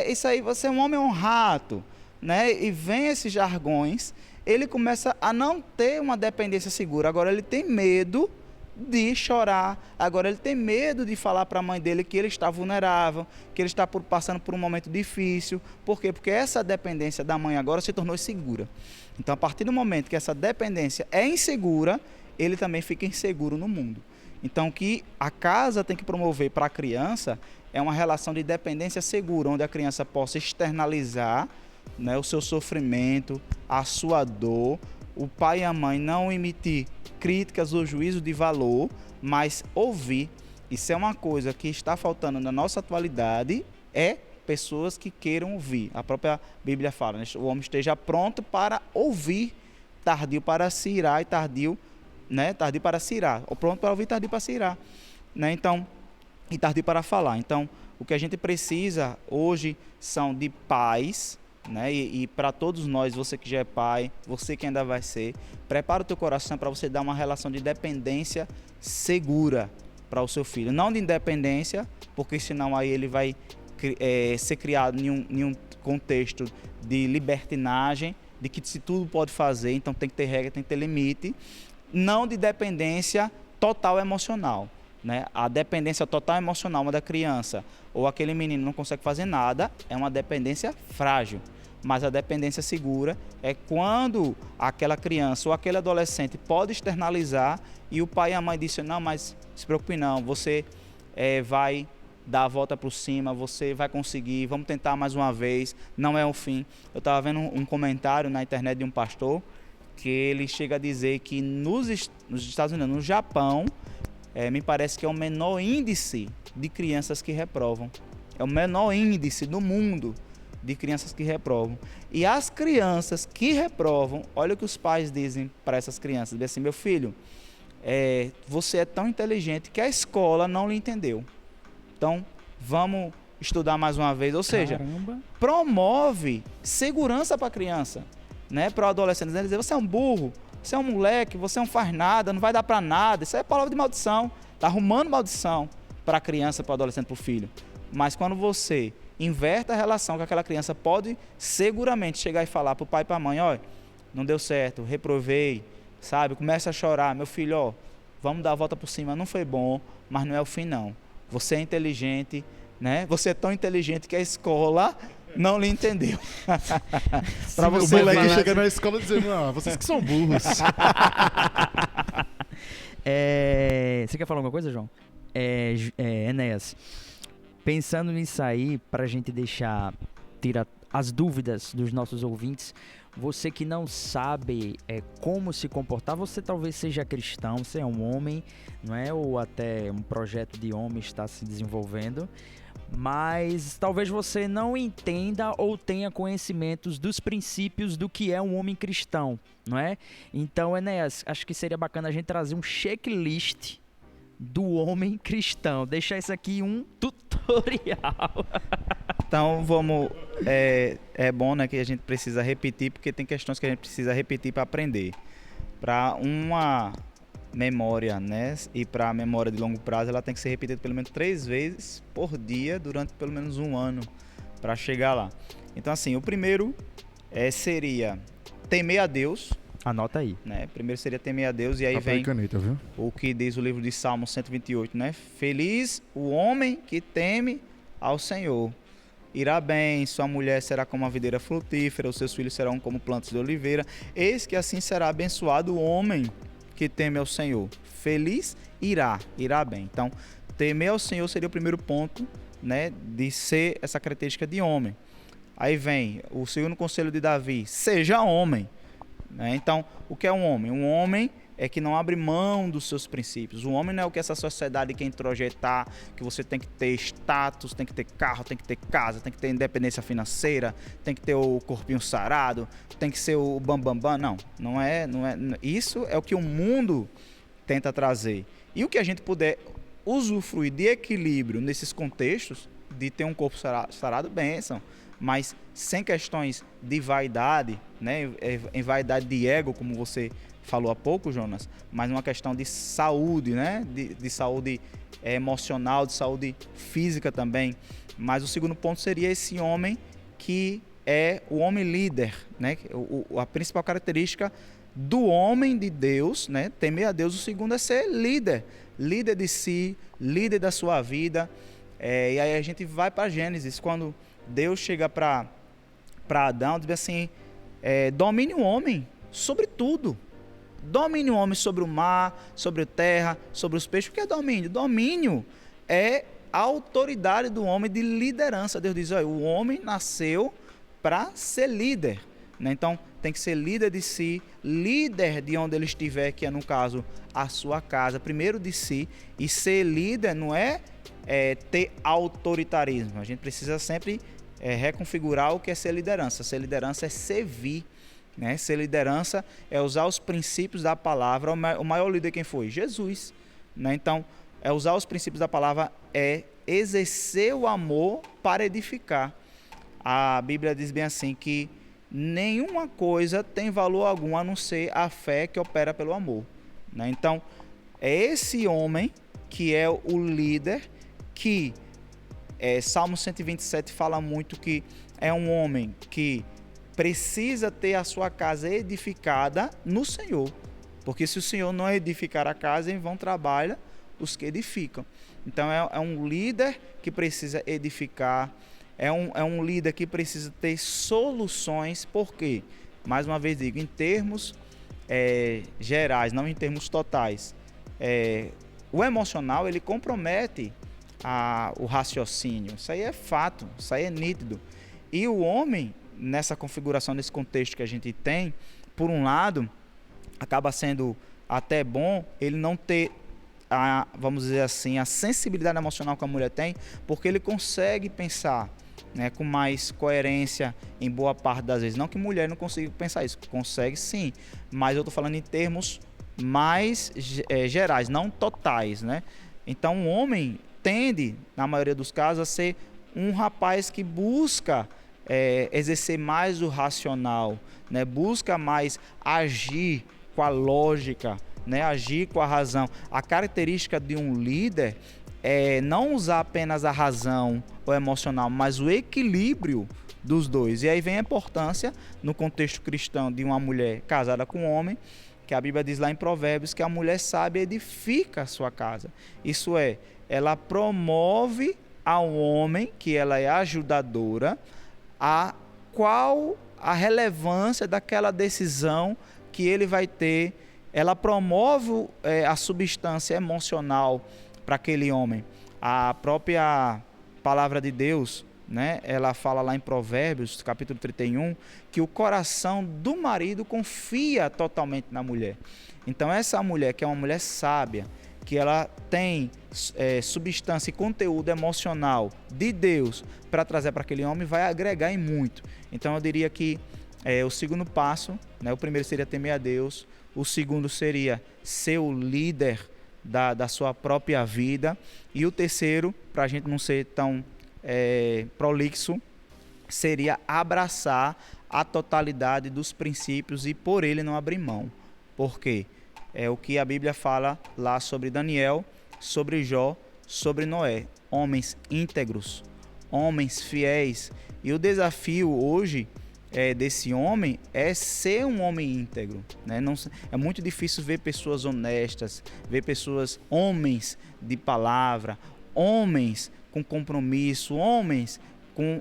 isso aí, você é um homem ou um rato, né? E vem esses jargões, ele começa a não ter uma dependência segura, agora ele tem medo de chorar, agora ele tem medo de falar para a mãe dele que ele está vulnerável, que ele está passando por um momento difícil. Por quê? Porque essa dependência da mãe agora se tornou insegura. Então, a partir do momento que essa dependência é insegura, ele também fica inseguro no mundo. Então, o que a casa tem que promover para a criança é uma relação de dependência segura, onde a criança possa externalizar, né, o seu sofrimento, a sua dor, o pai e a mãe não emitir críticas ou juízo de valor, mas ouvir. Isso é uma coisa que está faltando na nossa atualidade, pessoas que queiram ouvir. A própria Bíblia fala, né? O homem esteja pronto para ouvir, tardio para se irar e tardio para se irar. Ou pronto para ouvir, tardio para se irar. Né? Então, e tardio para falar. Então, o que a gente precisa hoje são de pais, né? E para todos nós, você que já é pai, você que ainda vai ser, prepara o teu coração para você dar uma relação de dependência segura para o seu filho. Não de independência, porque senão aí ele vai ser criado em um contexto de libertinagem, de que se tudo pode fazer, então tem que ter regra, tem que ter limite. Não de dependência total emocional, né? A dependência total emocional da criança ou aquele menino não consegue fazer nada é uma dependência frágil. Mas a dependência segura é quando aquela criança ou aquele adolescente pode externalizar e o pai e a mãe dizem, não, mas se preocupe não, você vai dar a volta por cima, você vai conseguir, vamos tentar mais uma vez, não é o fim. Eu estava vendo um comentário na internet de um pastor que ele chega a dizer que nos Estados Unidos, no Japão, me parece que é o menor índice de crianças que reprovam. É o menor índice do mundo de crianças que reprovam. E as crianças que reprovam, olha o que os pais dizem para essas crianças, dizem assim, meu filho, você é tão inteligente que a escola não lhe entendeu. Então, vamos estudar mais uma vez. Ou seja, promove segurança para a criança, né? Para o adolescente. Dizer, você é um burro, você é um moleque, você não faz nada, não vai dar para nada. Isso é palavra de maldição. Está arrumando maldição para a criança, para o adolescente, para o filho. Mas quando você inverte a relação com aquela criança, pode seguramente chegar e falar para o pai e para a mãe, olha, não deu certo, reprovei, sabe? Começa a chorar, meu filho, ó, vamos dar a volta por cima, não foi bom, mas não é o fim não. Você é inteligente, né? Você é tão inteligente que a escola não lhe entendeu. Para você, o moleque chega na escola dizendo, não, vocês que são burros. Você quer falar alguma coisa, João? Enéas, pensando nisso aí, para a gente tirar as dúvidas dos nossos ouvintes, você que não sabe como se comportar, você talvez seja cristão, você é um homem, não é? Ou até um projeto de homem está se desenvolvendo, mas talvez você não entenda ou tenha conhecimentos dos princípios do que é um homem cristão, não é? Então, Enéas, acho que seria bacana a gente trazer um checklist do homem cristão. Deixar isso aqui um tutorial. Então vamos, é bom, né, que a gente precisa repetir, porque tem questões que a gente precisa repetir para aprender. Para uma memória, né, e para a memória de longo prazo, ela tem que ser repetida pelo menos 3 vezes por dia durante pelo menos 1 ano para chegar lá. Então assim, o primeiro seria temer a Deus. Anota aí. Né? Primeiro seria temer a Deus, e aí vem caneta, viu? O que diz o livro de Salmo 128, né? Feliz o homem que teme ao Senhor. Irá bem, sua mulher será como uma videira frutífera, os seus filhos serão como plantas de oliveira. Eis que assim será abençoado o homem que teme ao Senhor. Feliz irá bem. Então, temer ao Senhor seria o primeiro ponto, né? De ser essa característica de homem. Aí vem o segundo conselho de Davi, seja homem. Então, o que é um homem? Um homem é que não abre mão dos seus princípios. O homem não é o que essa sociedade quer introjetar, que você tem que ter status, tem que ter carro, tem que ter casa, tem que ter independência financeira, tem que ter o corpinho sarado, tem que ser o bambambam. Não é. Isso é o que o mundo tenta trazer. E o que a gente puder usufruir de equilíbrio nesses contextos, de ter um corpo sarado, bênção. Mas sem questões de vaidade, né? Em vaidade de ego, como você falou há pouco, Jonas, mas uma questão de saúde, né? De saúde emocional, de saúde física também. Mas o segundo ponto seria esse homem que é o homem líder, né? A principal característica do homem de Deus, né? Temer a Deus. O segundo é ser líder de si, líder da sua vida. E aí a gente vai para Gênesis, quando Deus chega para Adão e diz assim, domine o homem sobre tudo. Domine o homem sobre o mar, sobre a terra, sobre os peixes. O que é domínio? Domínio é a autoridade do homem de liderança. Deus diz, olha, o homem nasceu para ser líder, né? Então tem que ser líder de si, líder de onde ele estiver, que é no caso a sua casa, primeiro de si. E ser líder não é ter autoritarismo. A gente precisa sempre reconfigurar o que é ser liderança. Ser liderança é servir, né? Ser liderança é usar os princípios da palavra. O maior líder quem foi? Jesus, né? Então, usar os princípios da palavra é exercer o amor para edificar. a Bíblia diz bem assim que nenhuma coisa tem valor algum a não ser a fé que opera pelo amor, né? Então, é esse homem que é o líder que Salmo 127 fala muito que é um homem que precisa ter a sua casa edificada no Senhor. Porque se o Senhor não edificar a casa, em vão trabalha os que edificam. Então é um líder que precisa edificar, é um líder que precisa ter soluções, porque, mais uma vez digo, em termos gerais, não em termos totais, o emocional ele compromete o raciocínio. Isso aí é fato, isso aí é nítido. E o homem, nessa configuração, nesse contexto que a gente tem, por um lado, acaba sendo até bom ele não ter, vamos dizer assim, a sensibilidade emocional que a mulher tem, porque ele consegue pensar, né, com mais coerência em boa parte das vezes. Não que mulher não consiga pensar isso, consegue sim, mas eu estou falando em termos mais gerais, não totais, né? Então o homem tende, na maioria dos casos, a ser um rapaz que busca exercer mais o racional, né? Busca mais agir com a lógica, né? Agir com a razão. A característica de um líder é não usar apenas a razão ou emocional, mas o equilíbrio dos dois. E aí vem a importância, no contexto cristão, de uma mulher casada com um homem, que a Bíblia diz lá em Provérbios que a mulher sábia edifica a sua casa. Isso é, ela promove ao homem, que ela é ajudadora, qual a relevância daquela decisão que ele vai ter. Ela promove a substância emocional para aquele homem. A própria palavra de Deus, né, ela fala lá em Provérbios, capítulo 31, que o coração do marido confia totalmente na mulher. Então essa mulher, que é uma mulher sábia, que ela tem substância e conteúdo emocional de Deus para trazer para aquele homem, vai agregar em muito. Então eu diria que o segundo passo, né, o primeiro seria temer a Deus, o segundo seria ser o líder da sua própria vida, e o terceiro, para a gente não ser tão prolixo, seria abraçar a totalidade dos princípios e por ele não abrir mão. Por quê? É o que a Bíblia fala lá sobre Daniel, sobre Jó, sobre Noé. Homens íntegros, homens fiéis. E o desafio hoje desse homem é ser um homem íntegro, né? Não, é muito difícil ver pessoas honestas, ver pessoas, homens de palavra, homens com compromisso, homens com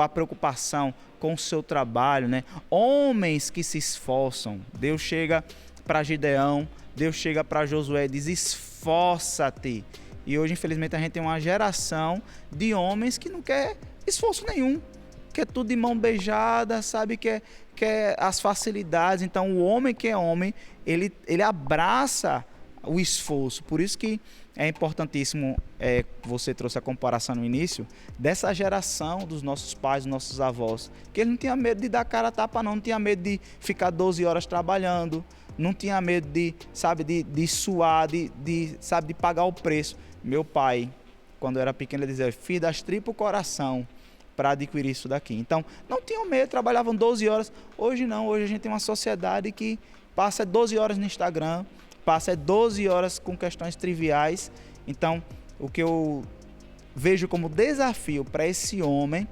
a preocupação com o seu trabalho, né? Homens que se esforçam. Deus chega para Gideão, Deus chega para Josué e diz: esforça-te. E hoje, infelizmente, a gente tem uma geração de homens que não quer esforço nenhum, quer tudo de mão beijada, sabe, quer as facilidades. Então, o homem que é homem, ele abraça o esforço. Por isso que é importantíssimo, você trouxe a comparação no início, dessa geração dos nossos pais, dos nossos avós, que ele não tinha medo de dar cara a tapa, não tinha medo de ficar 12 horas trabalhando, não tinha medo de suar, de pagar o preço. Meu pai, quando eu era pequeno, ele dizia: filho, das tripas o coração para adquirir isso daqui. Então, não tinham medo, trabalhavam 12 horas. Hoje não, hoje a gente tem uma sociedade que passa 12 horas no Instagram, passa 12 horas com questões triviais. Então, o que eu vejo como desafio para esse homem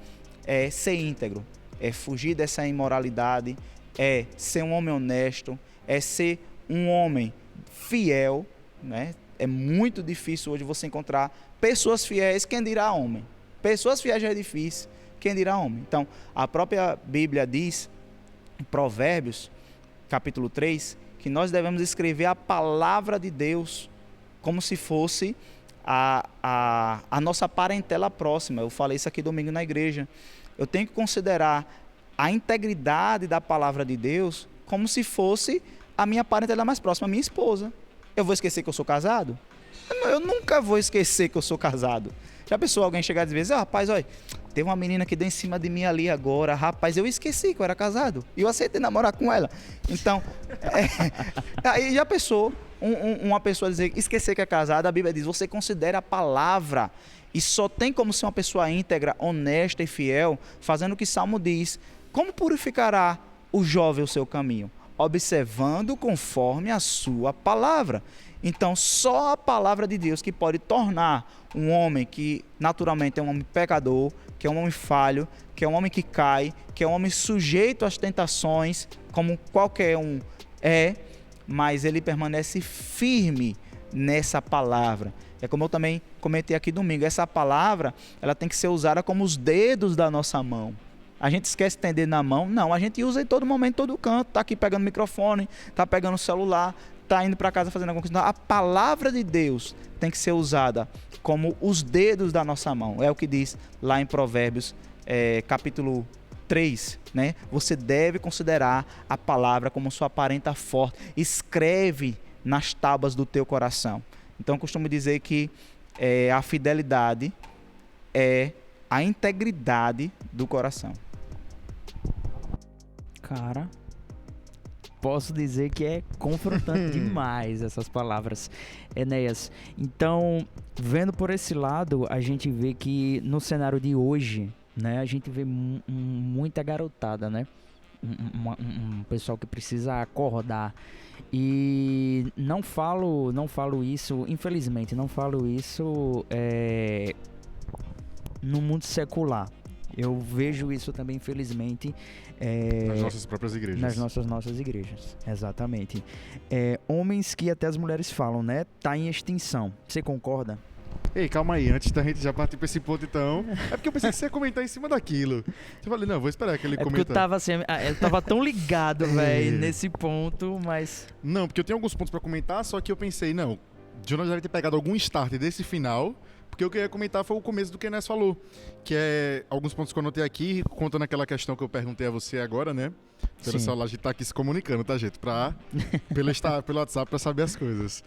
é ser íntegro, é fugir dessa imoralidade, é ser um homem honesto, é ser um homem fiel, né? É muito difícil hoje você encontrar pessoas fiéis, quem dirá homem. Pessoas fiéis já é difícil, quem dirá homem. Então, a própria Bíblia diz, em Provérbios, capítulo 3, que nós devemos escrever a palavra de Deus como se fosse a nossa parentela próxima. Eu falei isso aqui domingo na igreja. Eu tenho que considerar a integridade da palavra de Deus como se fosse a minha parentela mais próxima, a minha esposa. Eu vou esquecer que eu sou casado? Eu nunca vou esquecer que eu sou casado. Já pensou alguém chegar e dizer: rapaz, olha, teve uma menina que deu em cima de mim ali agora, rapaz, eu esqueci que eu era casado e eu aceitei namorar com ela. Então, aí já pensou, uma pessoa dizer, esquecer que é casada, a Bíblia diz, você considera a palavra e só tem como ser uma pessoa íntegra, honesta e fiel, fazendo o que Salmo diz. Como purificará o jovem o seu caminho? Observando conforme a sua palavra. Então, só a palavra de Deus que pode tornar um homem que naturalmente é um homem pecador, que é um homem falho, que é um homem que cai, que é um homem sujeito às tentações, como qualquer um é, mas ele permanece firme nessa palavra. É como eu também comentei aqui domingo, essa palavra ela tem que ser usada como os dedos da nossa mão. A gente esquece de estender na mão? Não, a gente usa em todo momento, em todo canto. Está aqui pegando o microfone, está pegando o celular, está indo para casa fazendo alguma coisa. A palavra de Deus tem que ser usada como os dedos da nossa mão. É o que diz lá em Provérbios, capítulo 3, né? Você deve considerar a palavra como sua parenta forte. Escreve nas tábuas do teu coração. Então, eu costumo dizer que a fidelidade é a integridade do coração. Cara, posso dizer que é confrontante demais essas palavras, Enéas. Então, vendo por esse lado, a gente vê que no cenário de hoje, né, a gente vê muita garotada, né? Um pessoal que precisa acordar. E não falo isso, infelizmente, não falo isso no mundo secular. Eu vejo isso também, infelizmente, nas nossas próprias igrejas. Nas nossas igrejas, exatamente. Homens que até as mulheres falam, né? Tá em extinção. Você concorda? Ei, calma aí, antes da gente já partir pra esse ponto, então. É porque eu pensei que você ia comentar em cima daquilo. Eu falei, não, vou esperar que ele comente. Porque eu tava tão ligado, velho, nesse ponto, mas... Não, porque eu tenho alguns pontos pra comentar, só que eu pensei, não, Jonas deve ter pegado algum start desse final, porque o que eu ia comentar foi o começo do que o Enes falou, que é alguns pontos que eu anotei aqui, contando aquela questão que eu perguntei a você agora, né? Pelo celular, a gente tá aqui se comunicando, tá, gente? Pelo WhatsApp pra saber as coisas.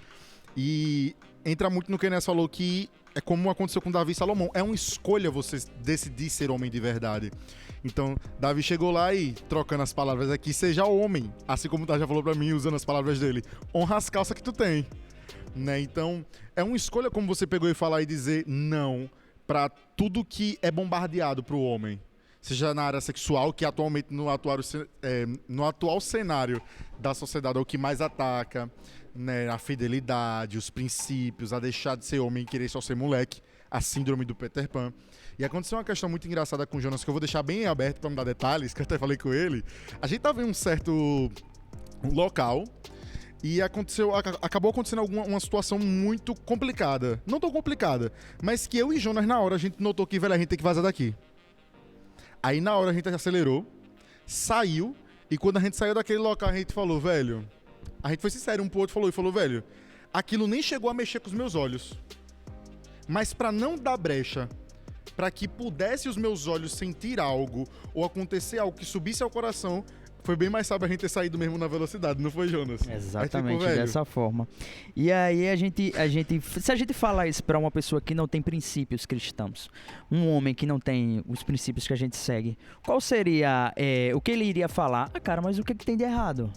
E entra muito no que o Enes falou, que é como aconteceu com Davi e Salomão. É uma escolha você decidir ser homem de verdade. Então, Davi chegou lá e, trocando as palavras aqui, seja homem. Assim como o Tá já falou pra mim, usando as palavras dele. Honra as calças que tu tem. Né? Então, é uma escolha como você pegou e falar e dizer não pra tudo que é bombardeado pro homem. Seja na área sexual, que atualmente no atual cenário da sociedade é o que mais ataca, né? A fidelidade, os princípios, a deixar de ser homem e querer só ser moleque, a síndrome do Peter Pan. E aconteceu uma questão muito engraçada com o Jonas, que eu vou deixar bem aberto para não dar detalhes, que eu até falei com ele. A gente tava em um certo local e acabou acontecendo uma situação muito complicada. Não tão complicada, mas que eu e Jonas, na hora, a gente notou que, velho, a gente tem que vazar daqui. Aí, na hora, a gente acelerou, saiu, e quando a gente saiu daquele local, a gente falou, velho... A gente foi sincero um pro outro e falou, velho, aquilo nem chegou a mexer com os meus olhos. Mas pra não dar brecha, pra que pudesse os meus olhos sentir algo, ou acontecer algo que subisse ao coração, foi bem mais sábio a gente ter saído mesmo na velocidade, não foi, Jonas? Exatamente, dessa forma. E aí se a gente falar isso pra uma pessoa que não tem princípios cristãos, um homem que não tem os princípios que a gente segue, qual seria, o que ele iria falar? Ah, cara, mas o que tem de errado?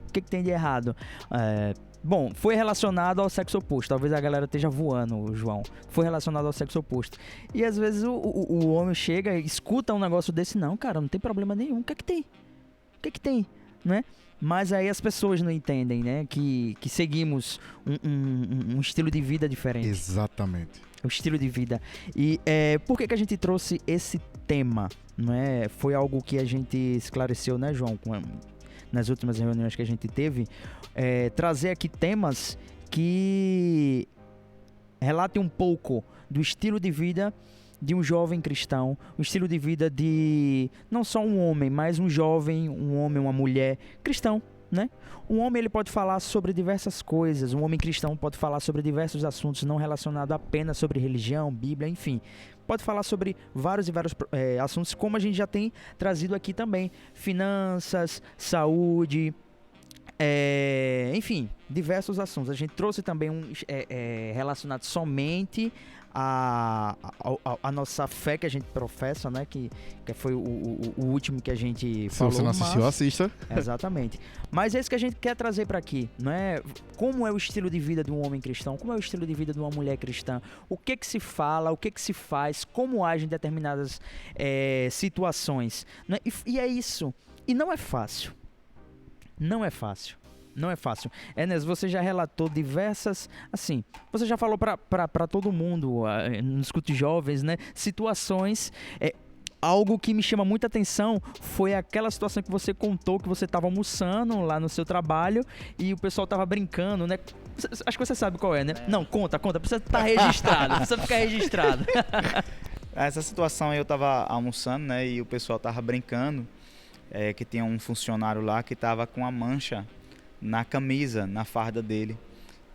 O que tem de errado? Bom, foi relacionado ao sexo oposto. Talvez a galera esteja voando, João. Foi relacionado ao sexo oposto. E às vezes o homem chega e escuta um negócio desse. Não, cara, não tem problema nenhum. O que é que tem? O que é que tem? Né? Mas aí as pessoas não entendem, né? Que seguimos um estilo de vida diferente. Exatamente. O estilo de vida. E por que a gente trouxe esse tema? Não é? Foi algo que a gente esclareceu, né, João? Nas últimas reuniões que a gente teve, trazer aqui temas que relatem um pouco do estilo de vida de um jovem cristão, o estilo de vida de não só um homem, mas um jovem, um homem, uma mulher cristão, né? Um homem ele pode falar sobre diversas coisas, um homem cristão pode falar sobre diversos assuntos, não relacionados apenas sobre religião, Bíblia, enfim. Pode falar sobre vários assuntos, como a gente já tem trazido aqui também. Finanças, saúde, Enfim, diversos assuntos. A gente trouxe também relacionado somente a nossa fé que a gente professa, né? Que foi o último que a gente falou. Se você não assistiu, assista. Exatamente. Mas é isso que a gente quer trazer para aqui, não é? Como é o estilo de vida de um homem cristão? Como é o estilo de vida de uma mulher cristã? O que se fala? O que se faz? Como age em determinadas situações? Não é? E é isso. E não é fácil. Não é fácil. Não é fácil. Enes, você já relatou diversas, assim, você já falou para todo mundo, nos cultos jovens, né, situações. Algo que me chama muita atenção foi aquela situação que você contou, que você estava almoçando lá no seu trabalho e o pessoal estava brincando, né? Acho que você sabe qual é, né? Não, conta, precisa estar registrado, precisa ficar registrado. Essa situação aí eu tava almoçando, né, e o pessoal tava brincando, que tinha um funcionário lá que tava com a mancha na camisa, na farda dele.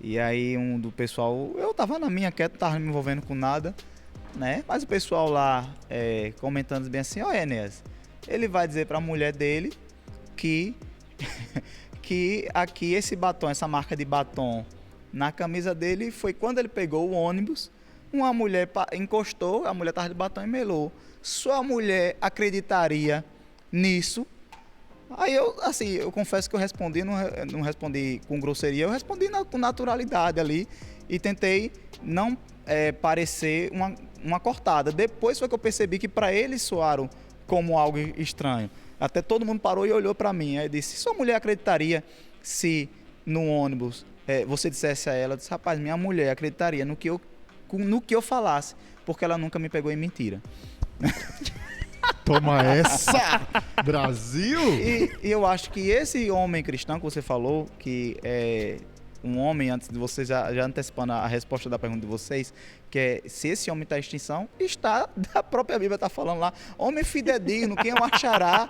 E aí um do pessoal, eu tava na minha quieto, não tava me envolvendo com nada, né? Mas o pessoal lá comentando bem assim, Enéas, ele vai dizer pra mulher dele que que aqui esse batom, essa marca de batom na camisa dele foi quando ele pegou o ônibus, uma mulher encostou, a mulher tava de batom e melou. Sua mulher acreditaria nisso? Aí eu confesso que eu respondi, não respondi com grosseria, eu respondi com naturalidade ali e tentei não parecer uma cortada. Depois foi que eu percebi que para eles soaram como algo estranho. Até todo mundo parou e olhou para mim. Aí disse, sua mulher acreditaria se no ônibus você dissesse a ela, disse, rapaz, minha mulher acreditaria no que eu falasse, porque ela nunca me pegou em mentira. Toma essa! Brasil! E eu acho que esse homem cristão que você falou, que é um homem, antes de vocês, já antecipando a resposta da pergunta de vocês, que é se esse homem está em extinção, está, a própria Bíblia está falando lá, homem fidedigno, quem o achará?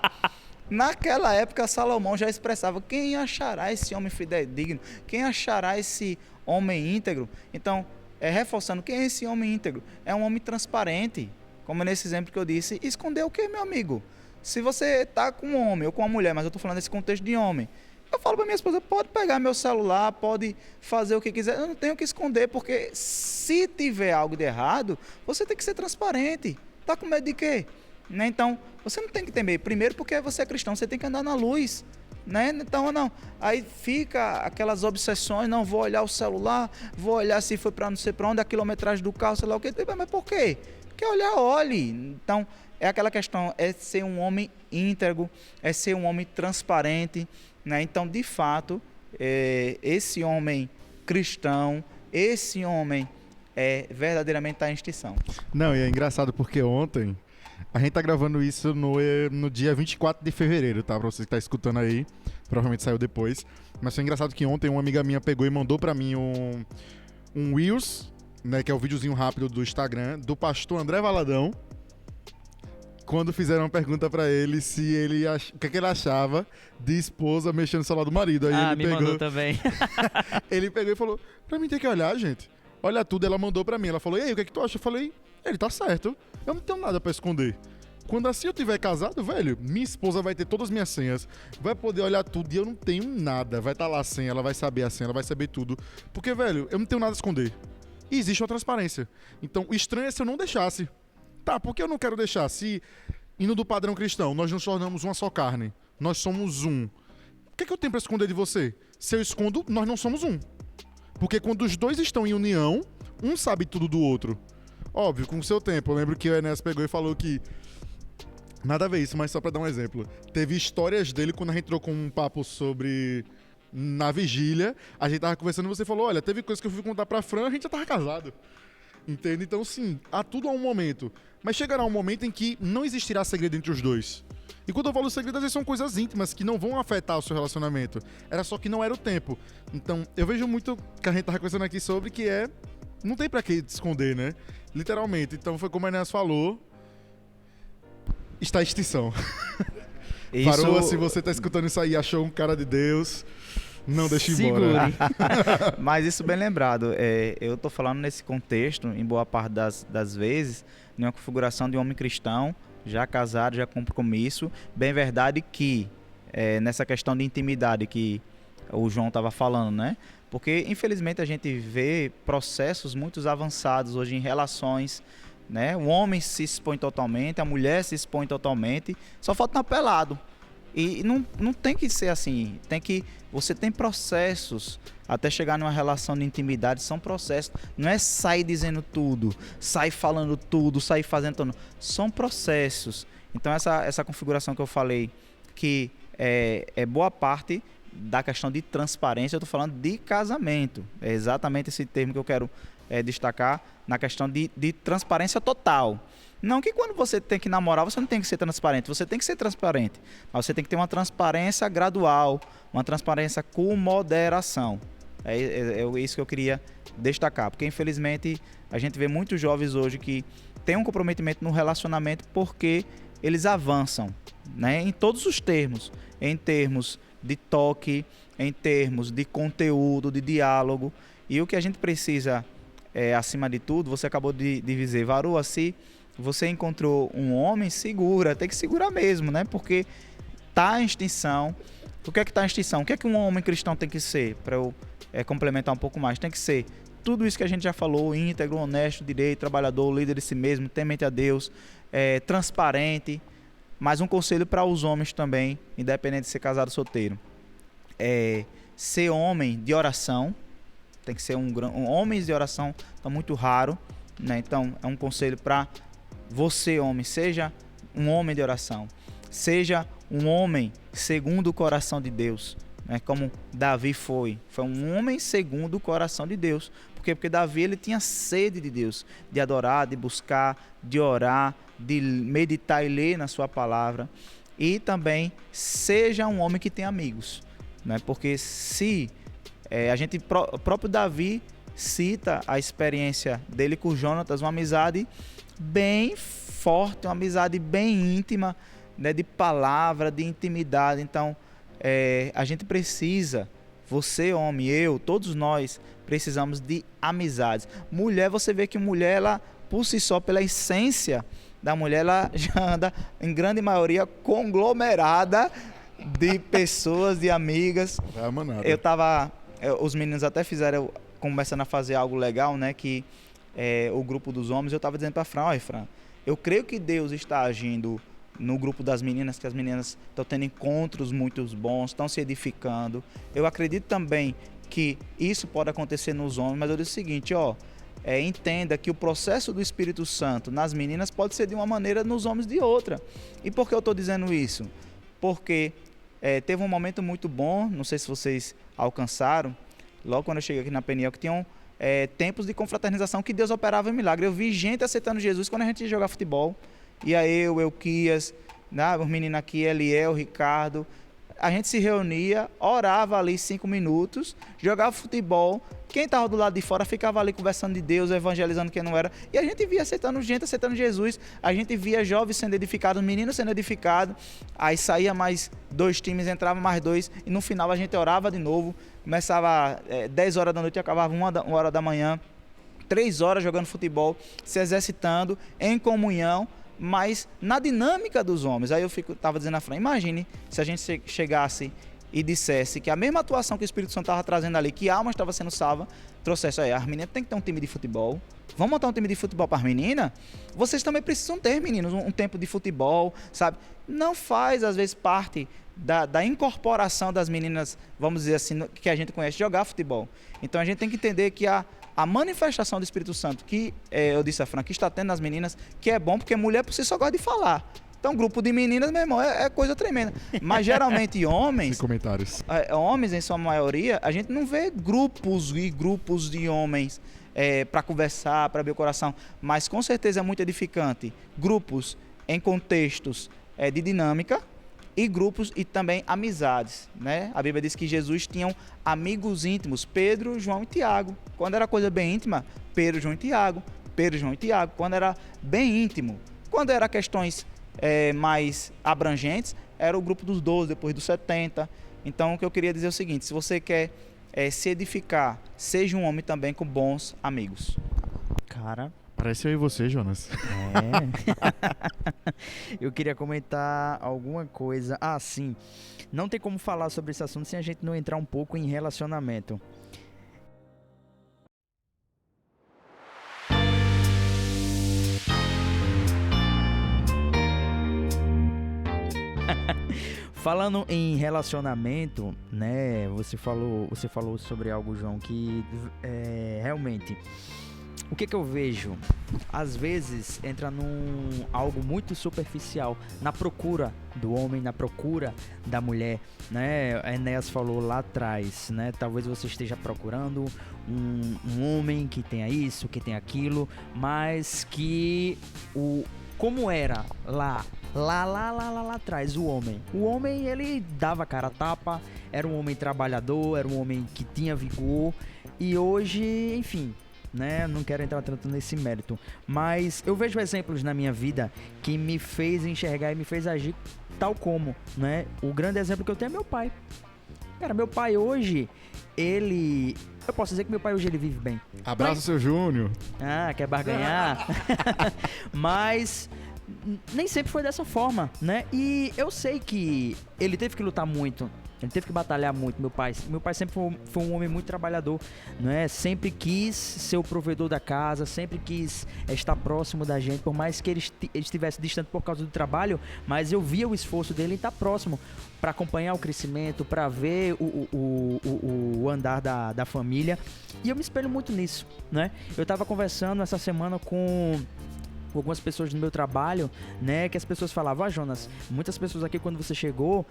Naquela época, Salomão já expressava, quem achará esse homem fidedigno? Quem achará esse homem íntegro? Então, reforçando, quem é esse homem íntegro? É um homem transparente. Como nesse exemplo que eu disse, esconder o que, meu amigo? Se você tá com um homem ou com uma mulher, mas eu tô falando nesse contexto de homem, eu falo pra minha esposa, pode pegar meu celular, pode fazer o que quiser, eu não tenho que esconder, porque se tiver algo de errado, você tem que ser transparente. Tá com medo de quê? Né? Então, você não tem que temer. Primeiro porque você é cristão, você tem que andar na luz. Né? Então, não. Aí fica aquelas obsessões, não vou olhar o celular, vou olhar se foi para não sei para onde, a quilometragem do carro, sei lá o que, mas por quê? Quer olhar, olhe. Então, é aquela questão, é ser um homem íntegro, é ser um homem transparente, né? Então, de fato, esse homem cristão, esse homem verdadeiramente está em extinção. Não, e é engraçado porque ontem, a gente tá gravando isso no dia 24 de fevereiro, tá? Pra você que tá escutando aí, provavelmente saiu depois. Mas foi engraçado que ontem uma amiga minha pegou e mandou pra mim um Reels, né, que é o videozinho rápido do Instagram, do pastor André Valadão, quando fizeram uma pergunta pra ele se ele o que ele achava de esposa mexendo no celular do marido. Aí ele me pegou, mandou também. ele pegou e falou, pra mim tem que olhar, gente. Olha tudo, ela mandou pra mim. Ela falou, e aí, o que é que tu acha? Eu falei, ele tá certo, eu não tenho nada pra esconder. Quando assim eu tiver casado, velho, minha esposa vai ter todas as minhas senhas, vai poder olhar tudo e eu não tenho nada. Vai estar lá a senha, ela vai saber a senha, ela vai saber tudo. Porque, velho, eu não tenho nada a esconder. E existe uma transparência. Então, o estranho é se eu não deixasse. Tá, por que eu não quero deixar? Se, indo do padrão cristão, nós nos tornamos uma só carne. Nós somos um. O que é que eu tenho pra esconder de você? Se eu escondo, nós não somos um. Porque quando os dois estão em união, um sabe tudo do outro. Óbvio, com o seu tempo. Eu lembro que o Enéas pegou e falou que... Nada a ver isso, mas só pra dar um exemplo. Teve histórias dele quando a gente trocou um papo sobre... Na vigília, a gente tava conversando e você falou, olha, teve coisa que eu fui contar pra Fran, a gente já tava casado. Entende? Então, sim, há tudo a um momento. Mas chegará um momento em que não existirá segredo entre os dois. E quando eu falo segredo, às vezes são coisas íntimas que não vão afetar o seu relacionamento. Era só que não era o tempo. Então, eu vejo muito que a gente tava conversando aqui sobre que não tem pra que esconder, né? Literalmente. Então, foi como a Enéas falou, está em extinção. Isso... Parou, se você tá escutando isso aí, achou um cara de Deus, não deixe embora. Mas isso bem lembrado. Eu tô falando nesse contexto, em boa parte das vezes, em uma configuração de um homem cristão, já casado, já com compromisso. Bem verdade que nessa questão de intimidade que o João estava falando, né? Porque, infelizmente, a gente vê processos muito avançados hoje em relações, né? O homem se expõe totalmente, a mulher se expõe totalmente, só falta estar pelado. E não tem que ser assim, você tem processos até chegar numa relação de intimidade, são processos, não é sair dizendo tudo, sair falando tudo, sair fazendo tudo, são processos. Então essa configuração que eu falei, que é boa parte da questão de transparência, eu estou falando de casamento, é exatamente esse termo que eu quero destacar, na questão de transparência total. Não que quando você tem que namorar, você não tem que ser transparente. Você tem que ser transparente. Mas você tem que ter uma transparência gradual, uma transparência com moderação. É isso que eu queria destacar. Porque, infelizmente, a gente vê muitos jovens hoje que têm um comprometimento no relacionamento porque eles avançam, né, em todos os termos. Em termos de toque, em termos de conteúdo, de diálogo. E o que a gente precisa, acima de tudo, você acabou de dizer, Varua, se você encontrou um homem, segura, tem que segurar mesmo, né? Porque está em extinção. O que é que está em extinção? O que é que um homem cristão tem que ser? Para eu complementar um pouco mais, tem que ser tudo isso que a gente já falou: íntegro, honesto, direito, trabalhador, líder de si mesmo, temente a Deus, transparente. Mas um conselho para os homens também, independente de ser casado ou solteiro, ser homem de oração. Tem que ser homens de oração, está muito raro, né? Então é um conselho para você, homem, seja um homem de oração, seja um homem segundo o coração de Deus, né? Como Davi foi um homem segundo o coração de Deus. Por quê? Porque Davi, ele tinha sede de Deus, de adorar, de buscar, de orar, de meditar e ler na sua palavra. E também seja um homem que tem amigos, né? Porque se o próprio Davi cita a experiência dele com Jonatas, uma amizade bem forte, uma amizade bem íntima, né, de palavra, de intimidade. Então, a gente precisa, você, homem, eu, todos nós, precisamos de amizades. Mulher, você vê que mulher, ela, por si só, pela essência da mulher, ela já anda, em grande maioria, conglomerada de pessoas, de amigas. Os meninos até fizeram, começando a fazer algo legal, né, que o grupo dos homens, eu estava dizendo para Fran, olha, Fran, eu creio que Deus está agindo no grupo das meninas, que as meninas estão tendo encontros muito bons, estão se edificando. Eu acredito também que isso pode acontecer nos homens, mas eu digo o seguinte, entenda que o processo do Espírito Santo nas meninas pode ser de uma maneira, nos homens de outra. E por que eu estou dizendo isso? Porque teve um momento muito bom, não sei se vocês alcançaram, logo quando eu cheguei aqui na Peniel, que tinham tempos de confraternização que Deus operava em milagre. Eu vi gente aceitando Jesus quando a gente ia jogar futebol. E aí Elquias, né, os meninos aqui, Eliel, Ricardo, a gente se reunia, orava ali 5 minutos, jogava futebol. Quem estava do lado de fora ficava ali conversando de Deus, evangelizando quem não era. E a gente via aceitando Jesus. A gente via jovens sendo edificados, meninos sendo edificados. Aí saía mais 2 times, entrava mais 2. E no final a gente orava de novo. Começava 10 horas da noite e acabava 1 hora da manhã. 3 horas jogando futebol, se exercitando, em comunhão, mas na dinâmica dos homens. Aí eu estava dizendo a Fran, imagine se a gente chegasse e dissesse que a mesma atuação que o Espírito Santo estava trazendo ali, que a alma estava sendo salva, trouxesse aí, as meninas tem que ter um time de futebol. Vamos montar um time de futebol para as meninas? Vocês também precisam ter, meninos, um tempo de futebol, sabe? Não faz, às vezes, parte da incorporação das meninas, vamos dizer assim, que a gente conhece, jogar futebol. Então a gente tem que entender que a manifestação do Espírito Santo, que eu disse a Fran, que está tendo nas meninas, que é bom, porque mulher por si só gosta de falar. Então, grupo de meninas, meu irmão, é coisa tremenda. Mas, geralmente, homens... Sem comentários. Homens, em sua maioria, a gente não vê grupos e grupos de homens para conversar, para abrir o coração. Mas, com certeza, é muito edificante. Grupos em contextos de dinâmica e grupos e também amizades, né? A Bíblia diz que Jesus tinha amigos íntimos, Pedro, João e Tiago. Quando era coisa bem íntima, Pedro, João e Tiago. Pedro, João e Tiago. Quando era bem íntimo. Quando era questões mais abrangentes, era o grupo dos 12, depois dos 70. Então, o que eu queria dizer é o seguinte: se você quer se edificar, seja um homem também com bons amigos. Cara, parece eu e você, Jonas. Eu queria comentar alguma coisa. Ah, sim. Não tem como falar sobre esse assunto sem a gente não entrar um pouco em relacionamento. Falando em relacionamento, né? Você falou sobre algo, João, que realmente, o que eu vejo? Às vezes entra num algo muito superficial, na procura do homem, na procura da mulher, né? A Enéas falou lá atrás, né? Talvez você esteja procurando um homem que tenha isso, que tenha aquilo, mas que como era lá atrás, o homem ele dava cara a tapa, era um homem trabalhador, era um homem que tinha vigor, e hoje, enfim, né, não quero entrar tanto nesse mérito, mas eu vejo exemplos na minha vida que me fez enxergar e me fez agir tal como, né, o grande exemplo que eu tenho é meu pai. Cara, meu pai hoje, eu posso dizer que meu pai hoje ele vive bem. Abraço, seu Júnior. Ah, quer barganhar? Mas nem sempre foi dessa forma, né? E eu sei que ele teve que lutar muito, ele teve que batalhar muito, meu pai. Meu pai sempre foi um homem muito trabalhador, né? Sempre quis ser o provedor da casa, sempre quis estar próximo da gente, por mais que ele estivesse distante por causa do trabalho, mas eu via o esforço dele em estar próximo, para acompanhar o crescimento, para ver o andar da família, e eu me espelho muito nisso, né? Eu tava conversando essa semana com algumas pessoas no meu trabalho, né, que as pessoas falavam: Jonas, muitas pessoas aqui quando você chegou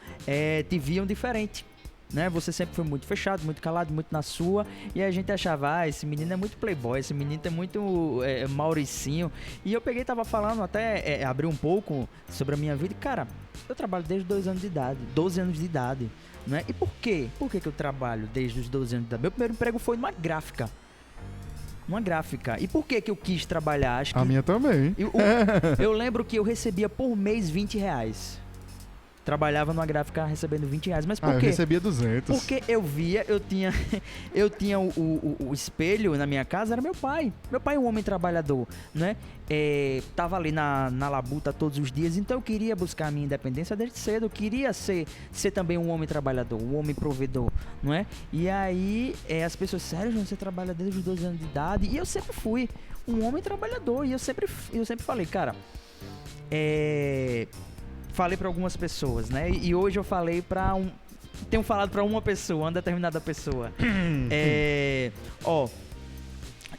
te viam diferente, né, você sempre foi muito fechado, muito calado, muito na sua, e a gente achava, esse menino é muito playboy, esse menino é muito Mauricinho, e eu peguei e tava falando, até abri um pouco sobre a minha vida, e cara, eu trabalho desde 12 anos de idade, né, e por quê? Por que eu trabalho desde os 12 anos de idade? Meu primeiro emprego foi numa gráfica. E por que eu quis trabalhar? Acho que A minha também. eu lembro que eu recebia por mês R$20. Trabalhava numa gráfica recebendo R$20. Mas por quê? Eu recebia 200. Porque eu tinha o espelho na minha casa, era meu pai. Meu pai é um homem trabalhador, né? Tava ali na labuta todos os dias, então eu queria buscar a minha independência desde cedo. Eu queria ser também um homem trabalhador, um homem provedor, não é? E aí as pessoas, sério, João, você trabalha desde os 12 anos de idade? E eu sempre fui um homem trabalhador, e eu sempre falei, cara, falei para algumas pessoas, né? E hoje eu falei tenho falado para uma determinada pessoa.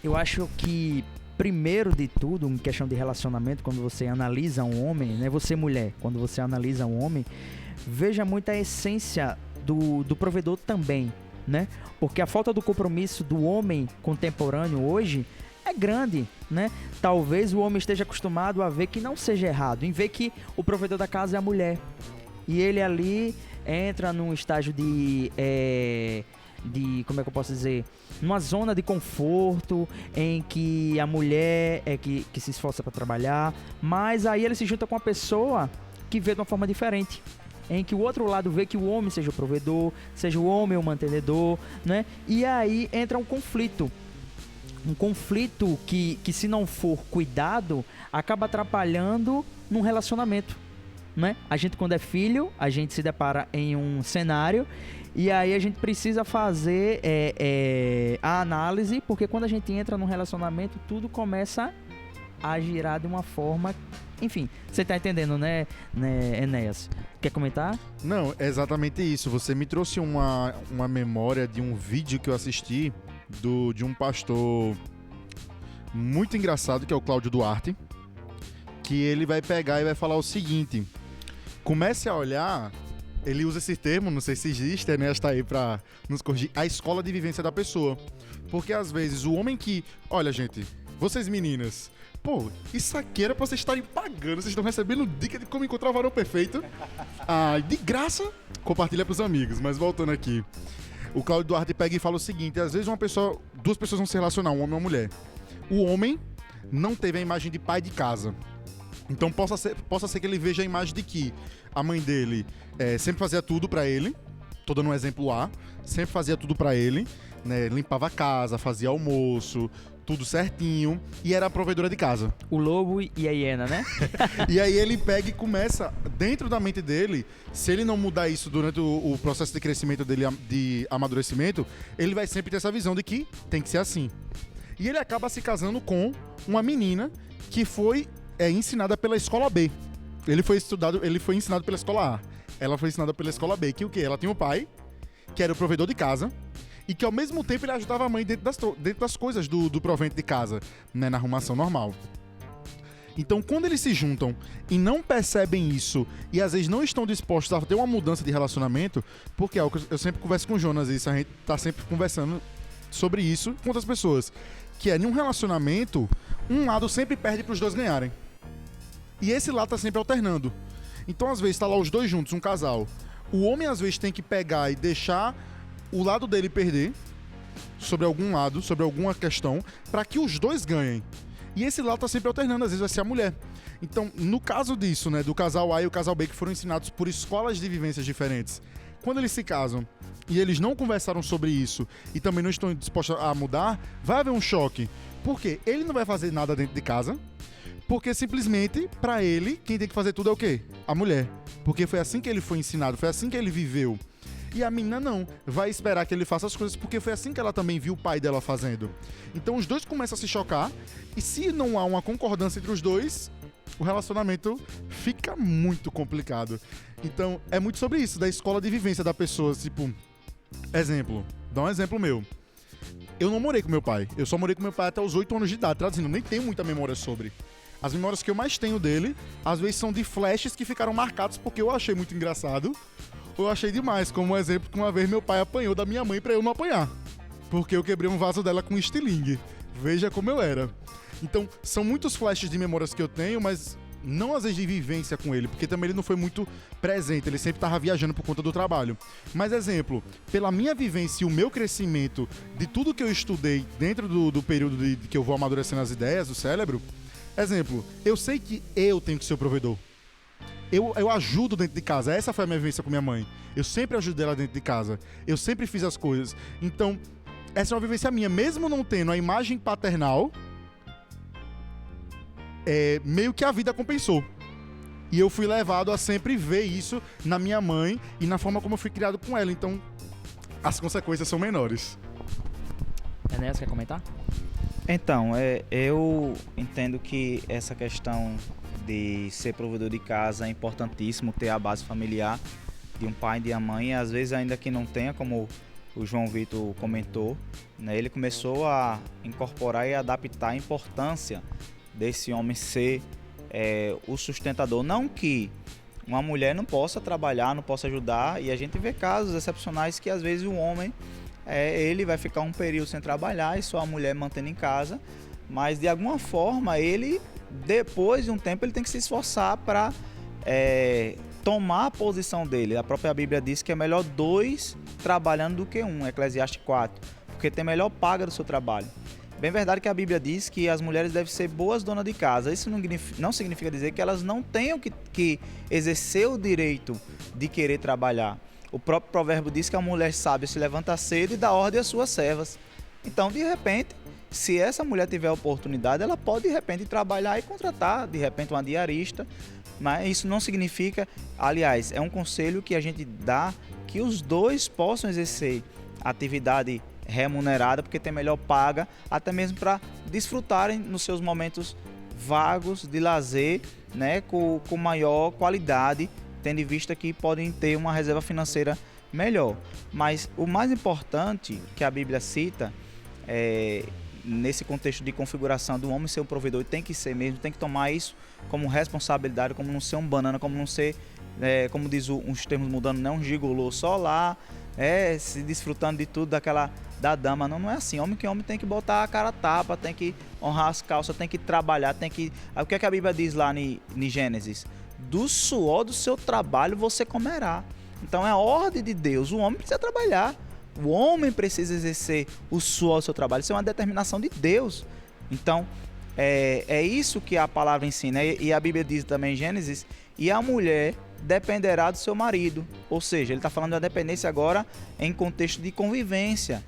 Eu acho que primeiro de tudo, em questão de relacionamento, quando você analisa um homem, né? Você mulher, quando você analisa um homem, veja muito a essência do provedor também, né? Porque a falta do compromisso do homem contemporâneo hoje é grande, né? Talvez o homem esteja acostumado a ver que não seja errado, em ver que o provedor da casa é a mulher. E ele ali entra num estágio de como é que eu posso dizer? Numa zona de conforto, em que a mulher é que se esforça para trabalhar, mas aí ele se junta com uma pessoa que vê de uma forma diferente, em que o outro lado vê que o homem seja o provedor, seja o homem o mantenedor, né? E aí entra um conflito que se não for cuidado, acaba atrapalhando num relacionamento, né? A gente, quando é filho, a gente se depara em um cenário e aí a gente precisa fazer a análise, porque quando a gente entra num relacionamento, tudo começa a girar de uma forma... Enfim, você tá entendendo, né, Enéas? Quer comentar? Não, é exatamente isso. Você me trouxe uma memória de um vídeo que eu assisti de um pastor muito engraçado, que é o Cláudio Duarte, que ele vai pegar e vai falar o seguinte: comece a olhar, ele usa esse termo, não sei se existe, a Enéas tá aí pra nos corrigir, a escola de vivência da pessoa. Porque às vezes o homem que... Olha, gente, vocês meninas, pô, isso aqui era pra vocês estarem pagando, vocês estão recebendo dica de como encontrar o varão perfeito. De graça, compartilha pros amigos. Mas voltando aqui, o Cláudio Duarte pega e fala o seguinte: às vezes duas pessoas vão se relacionar, um homem e uma mulher. O homem não teve a imagem de pai de casa. Então possa ser que ele veja a imagem de que a mãe dele sempre fazia tudo pra ele. Tô dando um exemplo sempre fazia tudo pra ele, né? Limpava a casa, fazia almoço, tudo certinho, e era a provedora de casa. O lobo e a hiena, né? E aí ele pega e começa, dentro da mente dele, se ele não mudar isso durante o processo de crescimento dele, de amadurecimento, ele vai sempre ter essa visão de que tem que ser assim. E ele acaba se casando com uma menina que foi ensinada pela escola B. Ele foi ensinado pela escola A. Ela foi ensinada pela escola B, que o quê? Ela tinha um pai, que era o provedor de casa, e que ao mesmo tempo ele ajudava a mãe dentro das coisas do provento de casa, né, na arrumação normal. Então, quando eles se juntam e não percebem isso, e às vezes não estão dispostos a ter uma mudança de relacionamento, porque é o que eu sempre converso com o Jonas, isso a gente tá sempre conversando sobre isso com outras pessoas, que é, em um relacionamento, um lado sempre perde para os dois ganharem. E esse lado tá sempre alternando. Então, às vezes, tá lá os dois juntos, um casal. O homem, às vezes, tem que pegar e deixar o lado dele perder sobre algum lado, sobre alguma questão, para que os dois ganhem. E esse lado tá sempre alternando, às vezes vai ser a mulher. Então, no caso disso, né, do casal A e o casal B, que foram ensinados por escolas de vivências diferentes, quando eles se casam e eles não conversaram sobre isso e também não estão dispostos a mudar, vai haver um choque. Por quê? Ele não vai fazer nada dentro de casa, porque simplesmente, pra ele, quem tem que fazer tudo é o quê? A mulher. Porque foi assim que ele foi ensinado, foi assim que ele viveu. E a menina não, vai esperar que ele faça as coisas porque foi assim que ela também viu o pai dela fazendo. Então os dois começam a se chocar, e se não há uma concordância entre os dois, o relacionamento fica muito complicado. Então é muito sobre isso, da escola de vivência da pessoa, tipo, exemplo, dá um exemplo meu. Eu não morei com meu pai, eu só morei com meu pai até os 8 anos de idade, traduzindo, nem tenho muita memória sobre. As memórias que eu mais tenho dele, às vezes são de flashes que ficaram marcados porque eu achei muito engraçado, ou eu achei demais, como um exemplo que uma vez meu pai apanhou da minha mãe pra eu não apanhar, porque eu quebrei um vaso dela com estilingue. Veja como eu era. Então, são muitos flashes de memórias que eu tenho, mas não às vezes de vivência com ele, porque também ele não foi muito presente, ele sempre estava viajando por conta do trabalho. Mas, exemplo, pela minha vivência e o meu crescimento de tudo que eu estudei dentro do período de que eu vou amadurecendo as ideias do cérebro, exemplo, eu sei que eu tenho que ser o provedor. Eu ajudo dentro de casa. Essa foi a minha vivência com minha mãe. Eu sempre ajudei ela dentro de casa. Eu sempre fiz as coisas. Então, essa é uma vivência minha. Mesmo não tendo a imagem paternal, meio que a vida compensou. E eu fui levado a sempre ver isso na minha mãe e na forma como eu fui criado com ela. Então, as consequências são menores. Enéas, quer comentar? Então, eu entendo que essa questão de ser provedor de casa é importantíssimo, ter a base familiar de um pai e de uma mãe, às vezes ainda que não tenha, como o João Vitor comentou, né, ele começou a incorporar e adaptar a importância desse homem ser o sustentador. Não que uma mulher não possa trabalhar, não possa ajudar, e a gente vê casos excepcionais que às vezes o homem ele vai ficar um período sem trabalhar e só a mulher mantendo em casa, mas de alguma forma ele, depois de um tempo, ele tem que se esforçar para tomar a posição dele. A própria Bíblia diz que é melhor 2 trabalhando do que 1, Eclesiastes 4, porque tem melhor paga do seu trabalho. Bem verdade que a Bíblia diz que as mulheres devem ser boas donas de casa. Isso não significa dizer que elas não tenham que exercer o direito de querer trabalhar. O próprio provérbio diz que a mulher sábia se levanta cedo e dá ordem às suas servas. Então, de repente, se essa mulher tiver a oportunidade, ela pode, de repente, trabalhar e contratar, de repente, uma diarista. Mas isso não significa, aliás, é um conselho que a gente dá que os dois possam exercer atividade remunerada, porque tem melhor paga, até mesmo para desfrutarem nos seus momentos vagos de lazer, né, com maior qualidade, tendo em vista que podem ter uma reserva financeira melhor. Mas o mais importante que a Bíblia cita nesse contexto de configuração do homem ser um provedor, e tem que ser mesmo, tem que tomar isso como responsabilidade, como não ser um banana, como não ser, como diz uns termos mudando, não um gigolô só lá, se desfrutando de tudo da dama. Não é assim. Homem tem que botar a cara a tapa, tem que honrar as calças, tem que trabalhar, tem que... O que é que a Bíblia diz lá em Gênesis? Do suor do seu trabalho você comerá. Então é a ordem de Deus. O homem precisa trabalhar. O homem precisa exercer o suor do seu trabalho. Isso é uma determinação de Deus. Então, é isso que a palavra ensina. E a Bíblia diz também em Gênesis, e a mulher dependerá do seu marido. Ou seja, ele está falando da dependência agora em contexto de convivência.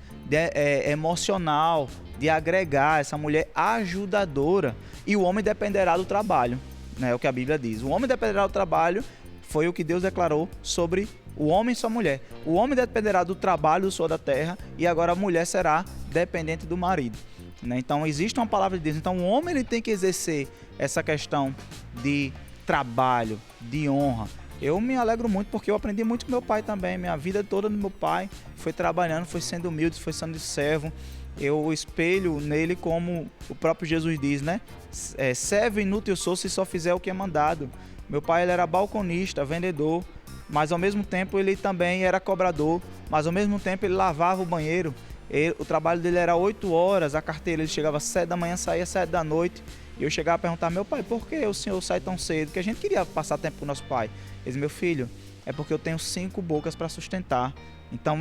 emocional, de agregar, essa mulher ajudadora. E o homem dependerá do trabalho, né? É o que a Bíblia diz. O homem dependerá do trabalho, foi o que Deus declarou sobre o homem e sua mulher. O homem dependerá do trabalho do Senhor da terra e agora a mulher será dependente do marido, né? Então existe uma palavra de Deus. Então o homem ele tem que exercer essa questão de trabalho, de honra. Eu me alegro muito porque eu aprendi muito com meu pai também. Minha vida toda do meu pai foi trabalhando, foi sendo humilde, foi sendo servo. Eu espelho nele como o próprio Jesus diz, né? Servo inútil sou se só fizer o que é mandado. Meu pai ele era balconista, vendedor, mas ao mesmo tempo ele também era cobrador, mas ao mesmo tempo ele lavava o banheiro. O trabalho dele era 8 horas, a carteira ele chegava às 7 da manhã, saía às 7 da noite. E eu chegava a perguntar, meu pai, por que o senhor sai tão cedo? Porque a gente queria passar tempo com o nosso pai. Ele disse, meu filho, é porque eu tenho 5 bocas para sustentar. Então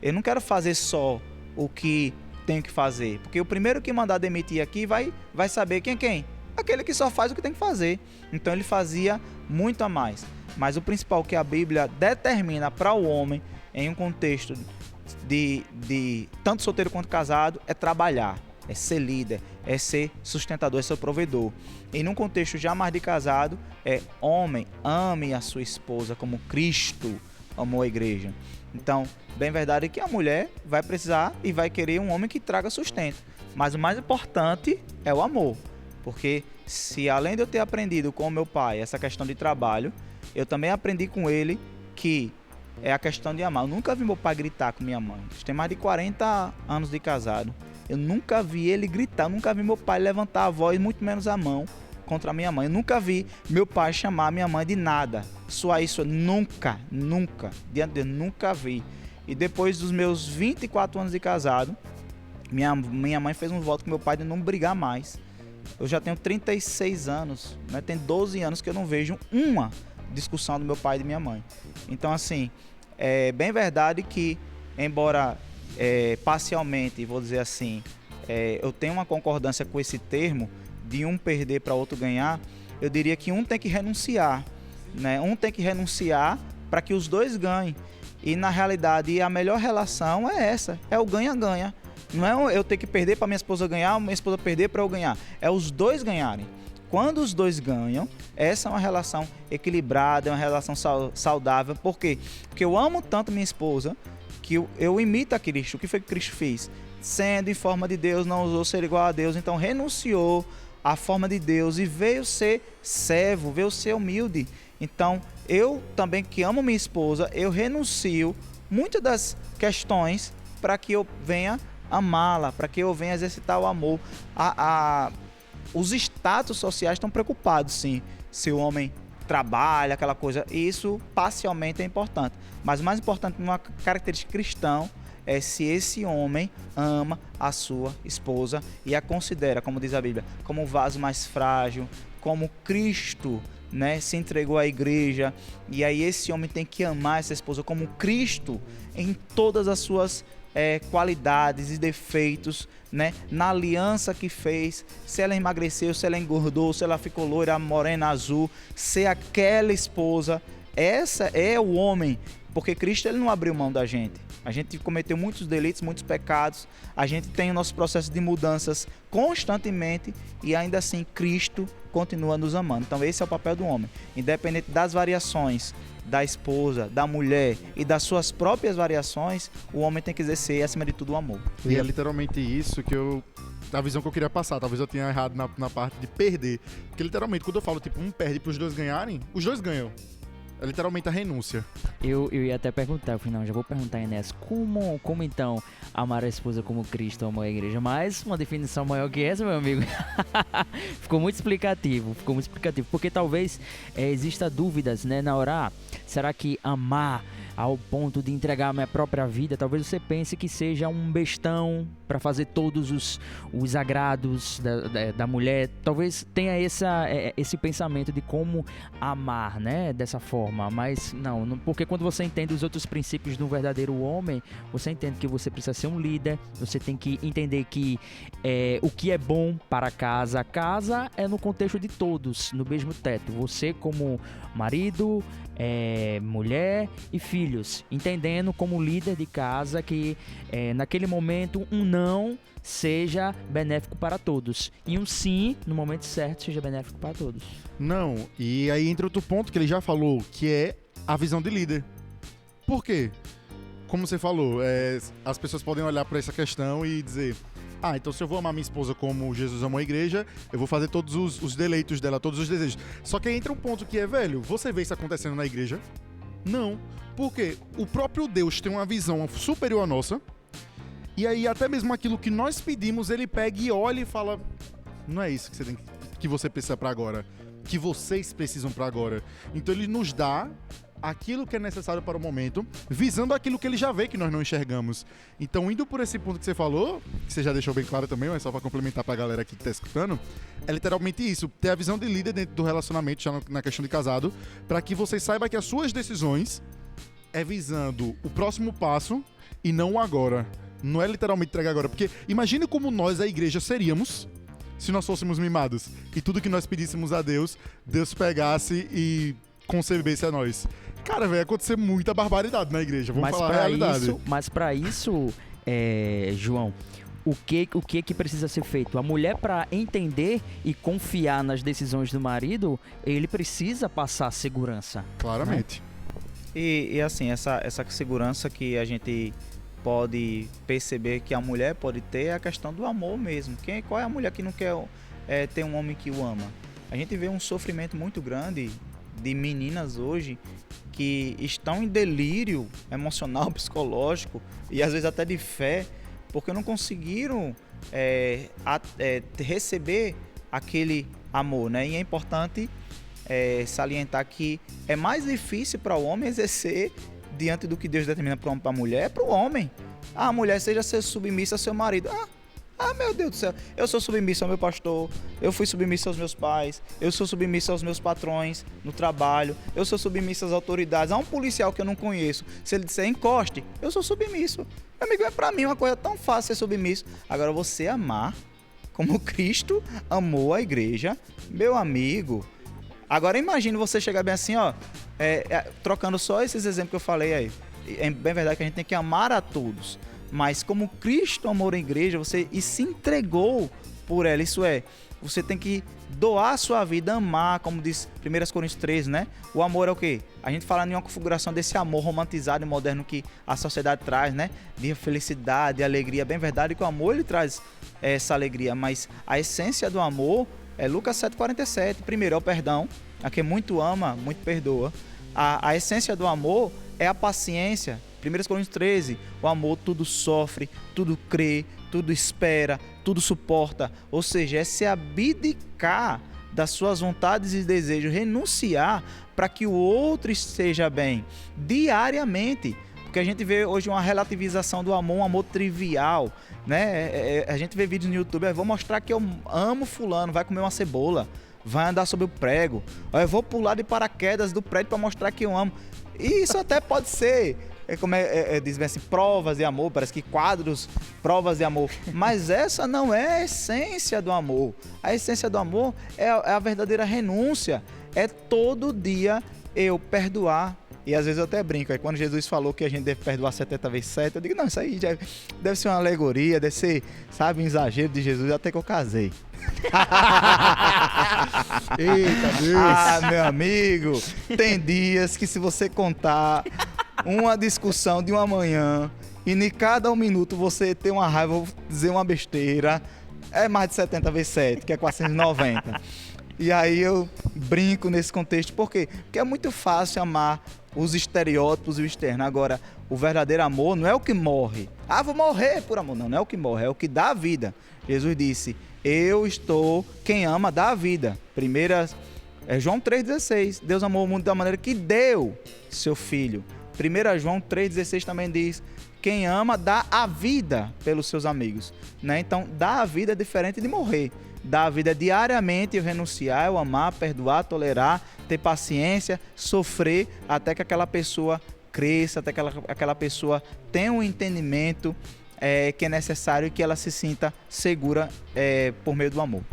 eu não quero fazer só o que tenho que fazer. Porque o primeiro que mandar demitir aqui vai saber quem? Aquele que só faz o que tem que fazer. Então ele fazia muito a mais. Mas o principal que a Bíblia determina para o homem, em um contexto de tanto solteiro quanto casado, é trabalhar. É ser líder, é ser sustentador, é ser provedor. E num contexto já mais de casado, é homem, ame a sua esposa como Cristo amou a igreja. Então, bem verdade que a mulher vai precisar e vai querer um homem que traga sustento. Mas o mais importante é o amor. Porque se além de eu ter aprendido com o meu pai essa questão de trabalho, eu também aprendi com ele que é a questão de amar. Eu nunca vi meu pai gritar com minha mãe. Tem mais de 40 anos de casado. Eu nunca vi ele gritar, eu nunca vi meu pai levantar a voz, muito menos a mão, contra a minha mãe. Eu nunca vi meu pai chamar a minha mãe de nada. Só isso, nunca. Diante de Deus, nunca vi. E depois dos meus 24 anos de casado, minha mãe fez um voto com meu pai de não brigar mais. Eu já tenho 36 anos, né? Tem 12 anos que eu não vejo uma discussão do meu pai e de minha mãe. Então, assim, é bem verdade que, embora parcialmente, vou dizer assim, eu tenho uma concordância com esse termo de um perder para outro ganhar, eu diria que um tem que renunciar, né? Um tem que renunciar para que os dois ganhem. E na realidade a melhor relação é essa, é o ganha-ganha. Não é eu ter que perder para minha esposa ganhar, minha esposa perder para eu ganhar. É os dois ganharem. Quando os dois ganham, essa é uma relação equilibrada, é uma relação saudável. Por quê? Porque eu amo tanto minha esposa que eu imito a Cristo. O que foi que Cristo fez? Sendo em forma de Deus, não ousou ser igual a Deus, então renunciou à forma de Deus e veio ser servo, veio ser humilde. Então, eu também que amo minha esposa, eu renuncio muitas das questões para que eu venha amá-la, para que eu venha exercitar o amor. Os status sociais estão preocupados, sim, se o homem trabalha, aquela coisa. Isso parcialmente é importante, mas o mais importante numa característica cristã é se esse homem ama a sua esposa e a considera, como diz a Bíblia, como um vaso mais frágil, como Cristo, né, se entregou à igreja. E aí esse homem tem que amar essa esposa como Cristo em todas as suas qualidades e defeitos, né? Na aliança que fez, se ela emagreceu, se ela engordou, se ela ficou loira, morena, azul, ser aquela esposa, essa é o homem, porque Cristo ele não abriu mão da gente. A gente cometeu muitos delitos, muitos pecados, a gente tem o nosso processo de mudanças constantemente e ainda assim Cristo continua nos amando. Então esse é o papel do homem, independente das variações da esposa, da mulher e das suas próprias variações, o homem tem que exercer, acima de tudo, o amor. E é literalmente isso que a visão que eu queria passar. Talvez eu tenha errado na parte de perder. Porque literalmente, quando eu falo, tipo, um perde para os dois ganharem, os dois ganham. É literalmente a renúncia. Eu ia até perguntar, eu falei, não, já vou perguntar, Enéas, como então amar a esposa como Cristo amou a igreja? Mas uma definição maior que essa, meu amigo, ficou muito explicativo, porque talvez exista dúvidas, né, na hora, será que amar ao ponto de entregar a minha própria vida, talvez você pense que seja um bestão para fazer todos os agrados da mulher, talvez tenha esse pensamento de como amar, né, dessa forma, mas não, porque quando você entende os outros princípios do verdadeiro homem, você entende que você precisa ser um líder, você tem que entender que o que é bom para a casa é no contexto de todos, no mesmo teto, você como marido, mulher e filho. filhos, entendendo como líder de casa que naquele momento um não seja benéfico para todos e um sim, no momento certo, seja benéfico para todos. Não, e aí entra outro ponto que ele já falou, que é a visão de líder. Por quê? Como você falou, as pessoas podem olhar para essa questão e dizer: ah, então se eu vou amar minha esposa como Jesus amou a igreja, eu vou fazer todos os deleitos dela, todos os desejos. Só que aí entra um ponto que é, velho, você vê isso acontecendo na igreja? Não. Porque o próprio Deus tem uma visão superior à nossa, e aí até mesmo aquilo que nós pedimos, ele pega e olha e fala: não é isso que você precisa para agora, que vocês precisam para agora. Então ele nos dá aquilo que é necessário para o momento, visando aquilo que ele já vê que nós não enxergamos. Então, indo por esse ponto que você falou, que você já deixou bem claro também, mas só para complementar para a galera aqui que está escutando, é literalmente isso, ter a visão de líder dentro do relacionamento, já na questão de casado, para que você saiba que as suas decisões é visando o próximo passo e não o agora. Não é literalmente entregar agora, porque imagine como nós, a igreja, seríamos se nós fôssemos mimados e tudo que nós pedíssemos a Deus, Deus pegasse e concebesse a nós. Cara, vai acontecer muita barbaridade na igreja, vamos falar a realidade. Mas para isso, João, o que precisa ser feito? A mulher, para entender e confiar nas decisões do marido, ele precisa passar segurança. Claramente. Né? E assim, essa segurança que a gente pode perceber que a mulher pode ter é a questão do amor mesmo. Qual é a mulher que não quer ter um homem que o ama? A gente vê um sofrimento muito grande de meninas hoje que estão em delírio emocional, psicológico e às vezes até de fé, porque não conseguiram receber aquele amor, né? E é importante salientar que é mais difícil para o homem exercer diante do que Deus determina para a mulher, é para o homem. A mulher seja ser submissa ao seu marido. Ah, meu Deus do céu, eu sou submissa ao meu pastor, eu fui submissa aos meus pais, eu sou submissa aos meus patrões no trabalho, eu sou submissa às autoridades. Há um policial que eu não conheço, se ele disser encoste, eu sou submisso. Meu amigo, é pra mim uma coisa tão fácil ser submisso. Agora, você amar como Cristo amou a igreja, meu amigo. Agora, imagine você chegar bem assim, ó, trocando só esses exemplos que eu falei aí. É bem verdade que a gente tem que amar a todos. Mas como Cristo amou a igreja, você se entregou por ela. Isso é, você tem que doar a sua vida, amar, como diz 1 Coríntios 13, né? O amor é o quê? A gente fala em uma configuração desse amor romantizado e moderno que a sociedade traz, né? De felicidade, de alegria. Bem verdade que o amor, ele traz essa alegria. Mas a essência do amor é Lucas 7,47. Primeiro é o perdão. A quem muito ama, muito perdoa. A essência do amor é a paciência. 1 Coríntios 13, o amor tudo sofre, tudo crê, tudo espera, tudo suporta. Ou seja, é se abdicar das suas vontades e desejos, renunciar para que o outro esteja bem, diariamente. Porque a gente vê hoje uma relativização do amor, um amor trivial, né? A gente vê vídeos no YouTube, vou mostrar que eu amo fulano, vai comer uma cebola, vai andar sobre o prego, eu vou pular de paraquedas do prédio para mostrar que eu amo. E isso até pode ser... dizem assim, provas de amor, parece que quadros, provas de amor. Mas essa não é a essência do amor. A essência do amor é a verdadeira renúncia. É todo dia eu perdoar. E às vezes eu até brinco. Aí quando Jesus falou que a gente deve perdoar 70 vezes 7, eu digo, não, isso aí já deve ser uma alegoria, deve ser, sabe, um exagero de Jesus, até que eu casei. Eita Deus! Ah, meu amigo, tem dias que se você contar uma discussão de uma manhã e em cada um minuto você tem uma raiva, vou dizer uma besteira, é mais de 70 vezes 7, que é 490. E aí eu brinco nesse contexto, por quê? Porque é muito fácil amar os estereótipos e o externo. Agora, o verdadeiro amor não é o que morre. Ah, vou morrer por amor. Não, não é o que morre, é o que dá a vida. Jesus disse, quem ama dá a vida. João 3,16, Deus amou o mundo da maneira que deu seu Filho. 1 João 3,16 também diz, quem ama dá a vida pelos seus amigos. Né? Então, dar a vida é diferente de morrer. Dar a vida diariamente, eu renunciar, eu amar, perdoar, tolerar, ter paciência, sofrer, até que aquela pessoa cresça, até que aquela pessoa tenha um entendimento que é necessário e que ela se sinta segura por meio do amor.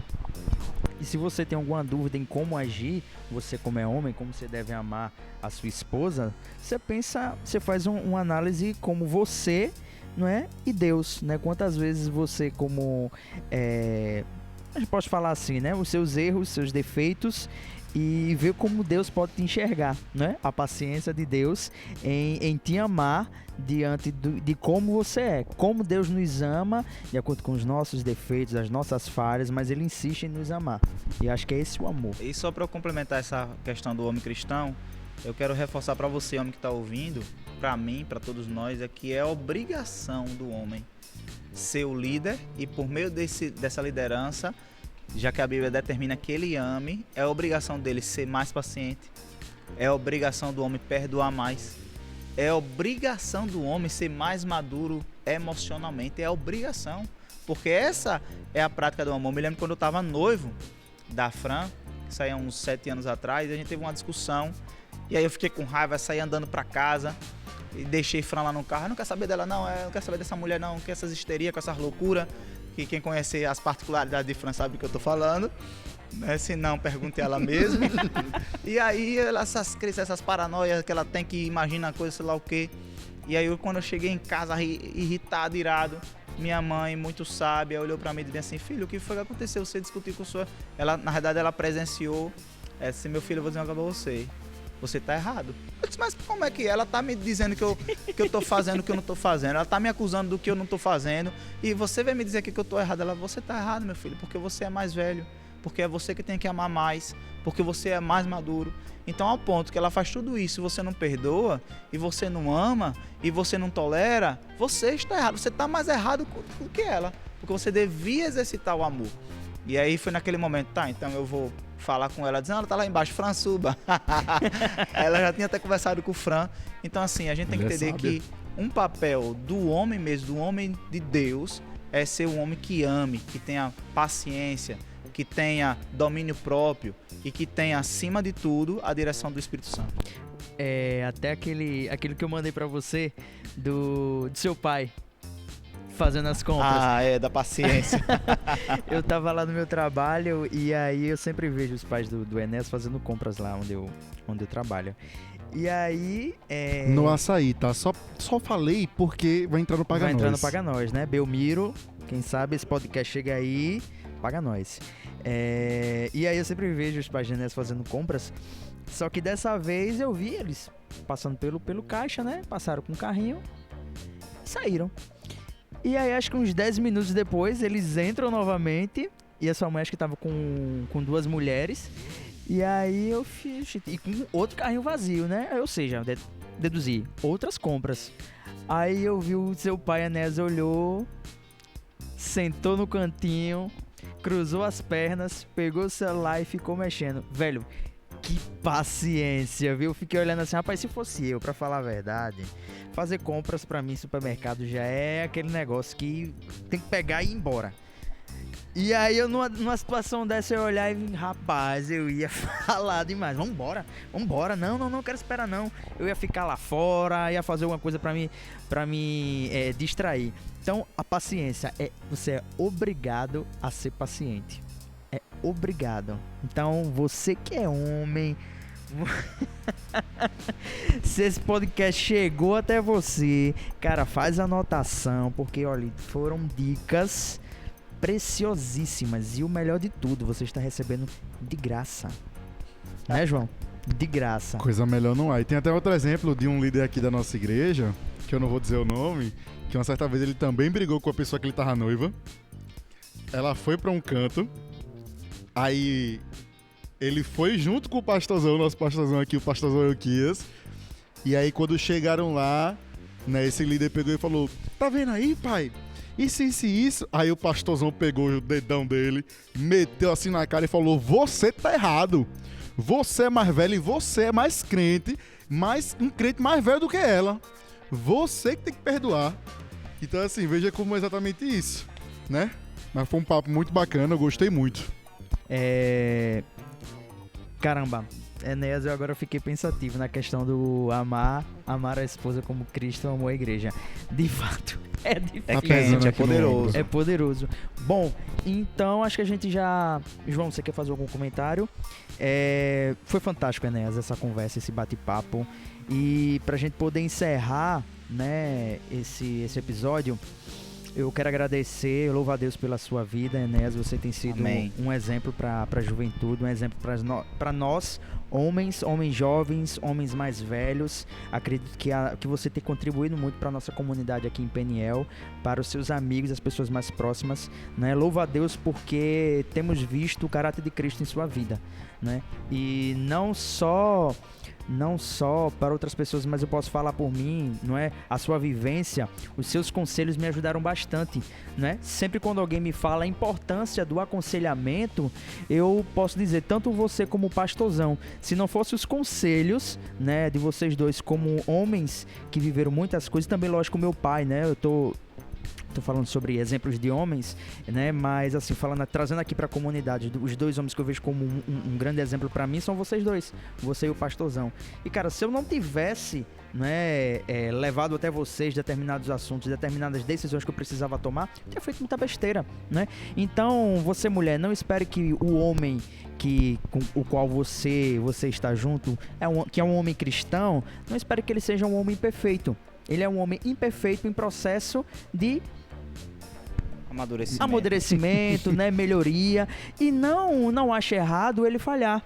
E se você tem alguma dúvida em como agir, você como é homem, como você deve amar a sua esposa, você pensa, você faz uma análise como você, não é? E Deus, né? Quantas vezes você como, a gente pode falar assim, né? Os seus erros, seus defeitos, e ver como Deus pode te enxergar, né? A paciência de Deus em te amar diante de como você é. Como Deus nos ama, de acordo com os nossos defeitos, as nossas falhas, mas Ele insiste em nos amar. E acho que é esse o amor. E só para eu complementar essa questão do homem cristão, eu quero reforçar para você, homem que está ouvindo, para mim, para todos nós, é que é obrigação do homem ser o líder e por meio dessa liderança, já que a Bíblia determina que ele ame, é obrigação dele ser mais paciente, é obrigação do homem perdoar mais, é obrigação do homem ser mais maduro emocionalmente, é obrigação, porque essa é a prática do amor. Eu me lembro quando eu estava noivo da Fran, isso aí há uns 7 anos atrás, a gente teve uma discussão, e aí eu fiquei com raiva, saí andando para casa, e deixei Fran lá no carro. Eu não quero saber dela não, eu não quero saber dessa mulher não, que essas histerias, com essas loucuras, que quem conhece as particularidades de Fran sabe do que eu tô falando, né? Se não, pergunte ela mesmo. E aí, essas crises, essas paranoias que ela tem, que imagina coisa, sei lá o quê. E aí, quando eu cheguei em casa, irritado, irado, minha mãe, muito sábia, olhou pra mim e disse assim: filho, o que foi que aconteceu? Você discutiu com sua... Ela, na verdade, ela presenciou, assim, meu filho, eu vou dizer uma coisa pra você. Você tá errado. Eu disse, mas como é que ela tá me dizendo que eu tô fazendo o que eu não tô fazendo? Ela tá me acusando do que eu não tô fazendo. E você vem me dizer aqui que eu tô errado. Ela, você tá errado, meu filho, porque você é mais velho. Porque é você que tem que amar mais. Porque você é mais maduro. Então, ao ponto que ela faz tudo isso e você não perdoa, e você não ama, e você não tolera, você está errado. Você tá mais errado do que ela. Porque você devia exercitar o amor. E aí foi naquele momento, tá, então eu vou falar com ela, dizendo, ela tá lá embaixo, Fran, suba. Ela já tinha até conversado com o Fran. Então, assim, a gente tem que entender que um papel do homem mesmo, do homem de Deus, é ser um homem que ame, que tenha paciência, que tenha domínio próprio e que tenha, acima de tudo, a direção do Espírito Santo. Até aquilo que eu mandei pra você do seu pai fazendo as compras. Ah, da paciência. Eu tava lá no meu trabalho e aí eu sempre vejo os pais do Enéas fazendo compras lá onde eu trabalho. E aí... No açaí, tá? Só falei porque vai entrar no Paga Nós. Vai entrar no Paga Nós, né? Belmiro, quem sabe esse podcast chega aí, Paga Nós. E aí eu sempre vejo os pais do Enéas fazendo compras, só que dessa vez eu vi eles passando pelo caixa, né? Passaram com o carrinho e saíram. E aí acho que uns 10 minutos depois eles entram novamente e a sua mãe acho que tava com 2 mulheres. E aí eu fiz... E com outro carrinho vazio, né? Ou seja, deduzi outras compras. Aí eu vi o seu pai, Enéas, olhou, sentou no cantinho, cruzou as pernas, pegou o celular e ficou mexendo. Velho, que paciência, viu? Eu fiquei olhando assim, rapaz, se fosse eu, pra falar a verdade, fazer compras pra mim em supermercado já é aquele negócio que tem que pegar e ir embora. E aí eu numa situação dessa eu olhar e rapaz, eu ia falar demais, vambora, não quero esperar não. Eu ia ficar lá fora, ia fazer alguma coisa pra me distrair. Então a paciência, você é obrigado a ser paciente. É obrigado. Então você que é homem, se esse podcast chegou até você, cara, faz anotação, porque olha, foram dicas preciosíssimas e o melhor de tudo, você está recebendo de graça, né, João? De graça. Coisa melhor não há. E tem até outro exemplo de um líder aqui da nossa igreja, que eu não vou dizer o nome, que uma certa vez ele também brigou com a pessoa que ele tava noiva. Ela foi pra um canto, aí ele foi junto com o pastorzão, nosso pastorzão aqui, o pastorzão Euquias, e aí quando chegaram lá, né, esse líder pegou e falou, tá vendo aí, pai? Isso. Aí o pastorzão pegou o dedão dele, meteu assim na cara e falou, você tá errado. Você é mais velho e você é mais crente, um crente mais velho do que ela. Você que tem que perdoar. Então assim, veja como é exatamente isso, né? Mas foi um papo muito bacana, eu gostei muito. Caramba, Enéas, eu agora fiquei pensativo na questão do amar a esposa como Cristo amou a igreja. De fato, É difícil. É pesando quente, é aqui no poderoso. ombro. É poderoso. Bom, então acho que a gente já... João, você quer fazer algum comentário? Foi fantástico, Enéas, essa conversa, esse bate-papo. E pra gente poder encerrar, né, esse episódio, eu quero agradecer, eu louvo a Deus pela sua vida, Enéas. Você tem sido Amém. um exemplo para a juventude, um exemplo para nós, homens jovens, homens mais velhos. Acredito que você tem contribuído muito para a nossa comunidade aqui em Peniel, para os seus amigos, as pessoas mais próximas, né? Louvo a Deus porque temos visto o caráter de Cristo em sua vida, né? E não só para outras pessoas, mas eu posso falar por mim, não é? A sua vivência, os seus conselhos me ajudaram bastante, né? Sempre quando alguém me fala a importância do aconselhamento, eu posso dizer, tanto você como o pastorzão, se não fosse os conselhos, né, de vocês dois como homens que viveram muitas coisas, também lógico meu pai, né? Eu tô falando sobre exemplos de homens, né? Mas assim, trazendo aqui para a comunidade, os dois homens que eu vejo como um grande exemplo para mim são vocês dois, você e o pastorzão. E cara, se eu não tivesse, né, levado até vocês determinados assuntos, determinadas decisões que eu precisava tomar, eu tinha feito muita besteira, né? Então, você mulher, não espere que o homem com o qual você está junto, que é um homem cristão, não espere que ele seja um homem perfeito. Ele é um homem imperfeito em processo de amadurecimento, né, melhoria, e não acha errado ele falhar,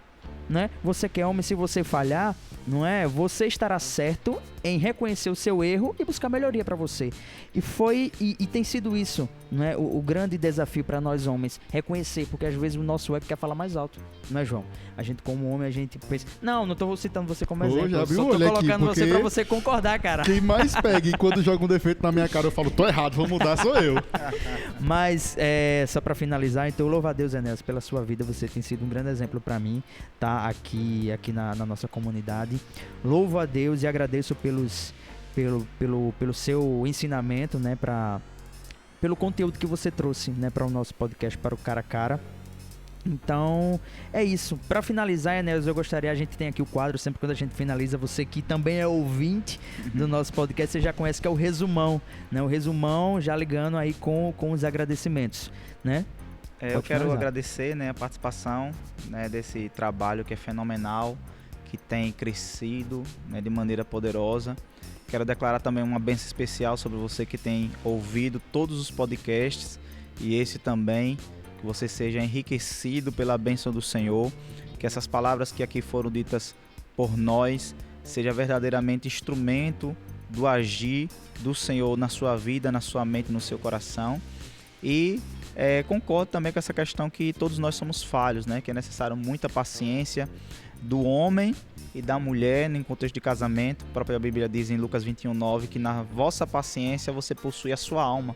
né? Você que é homem, se você falhar, não é? Você estará certo em reconhecer o seu erro e buscar melhoria para você. E tem sido isso, não é? O grande desafio para nós homens, reconhecer, porque às vezes o nosso ego quer falar mais alto, não é, João? A gente como homem, a gente pensa, não tô citando você como exemplo, já eu vi só o tô olho aqui, colocando você porque para você concordar, cara. Quem mais pega e quando joga um defeito na minha cara eu falo, tô errado, vou mudar, sou eu. Mas, só pra finalizar, então eu louvo a Deus, Enéas, pela sua vida. Você tem sido um grande exemplo pra mim, tá? Aqui na nossa comunidade. Louvo a Deus e agradeço pelo seu ensinamento, né? Pelo conteúdo que você trouxe, né? Para o nosso podcast, para o Cara a Cara. Então, é isso. Para finalizar, Enéas, eu gostaria, a gente tem aqui o quadro, sempre quando a gente finaliza, você que também é ouvinte do nosso podcast, você já conhece que é o resumão, né? O resumão já ligando aí com os agradecimentos, né? Eu quero agradecer, né, a participação, né, desse trabalho que é fenomenal, que tem crescido, né, de maneira poderosa. Quero declarar também uma bênção especial sobre você que tem ouvido todos os podcasts e esse também, que você seja enriquecido pela bênção do Senhor, que essas palavras que aqui foram ditas por nós seja verdadeiramente instrumento do agir do Senhor na sua vida, na sua mente, no seu coração. E concordo também com essa questão que todos nós somos falhos, né? Que é necessário muita paciência do homem e da mulher em contexto de casamento. A própria Bíblia diz em Lucas 21:9 que na vossa paciência você possui a sua alma.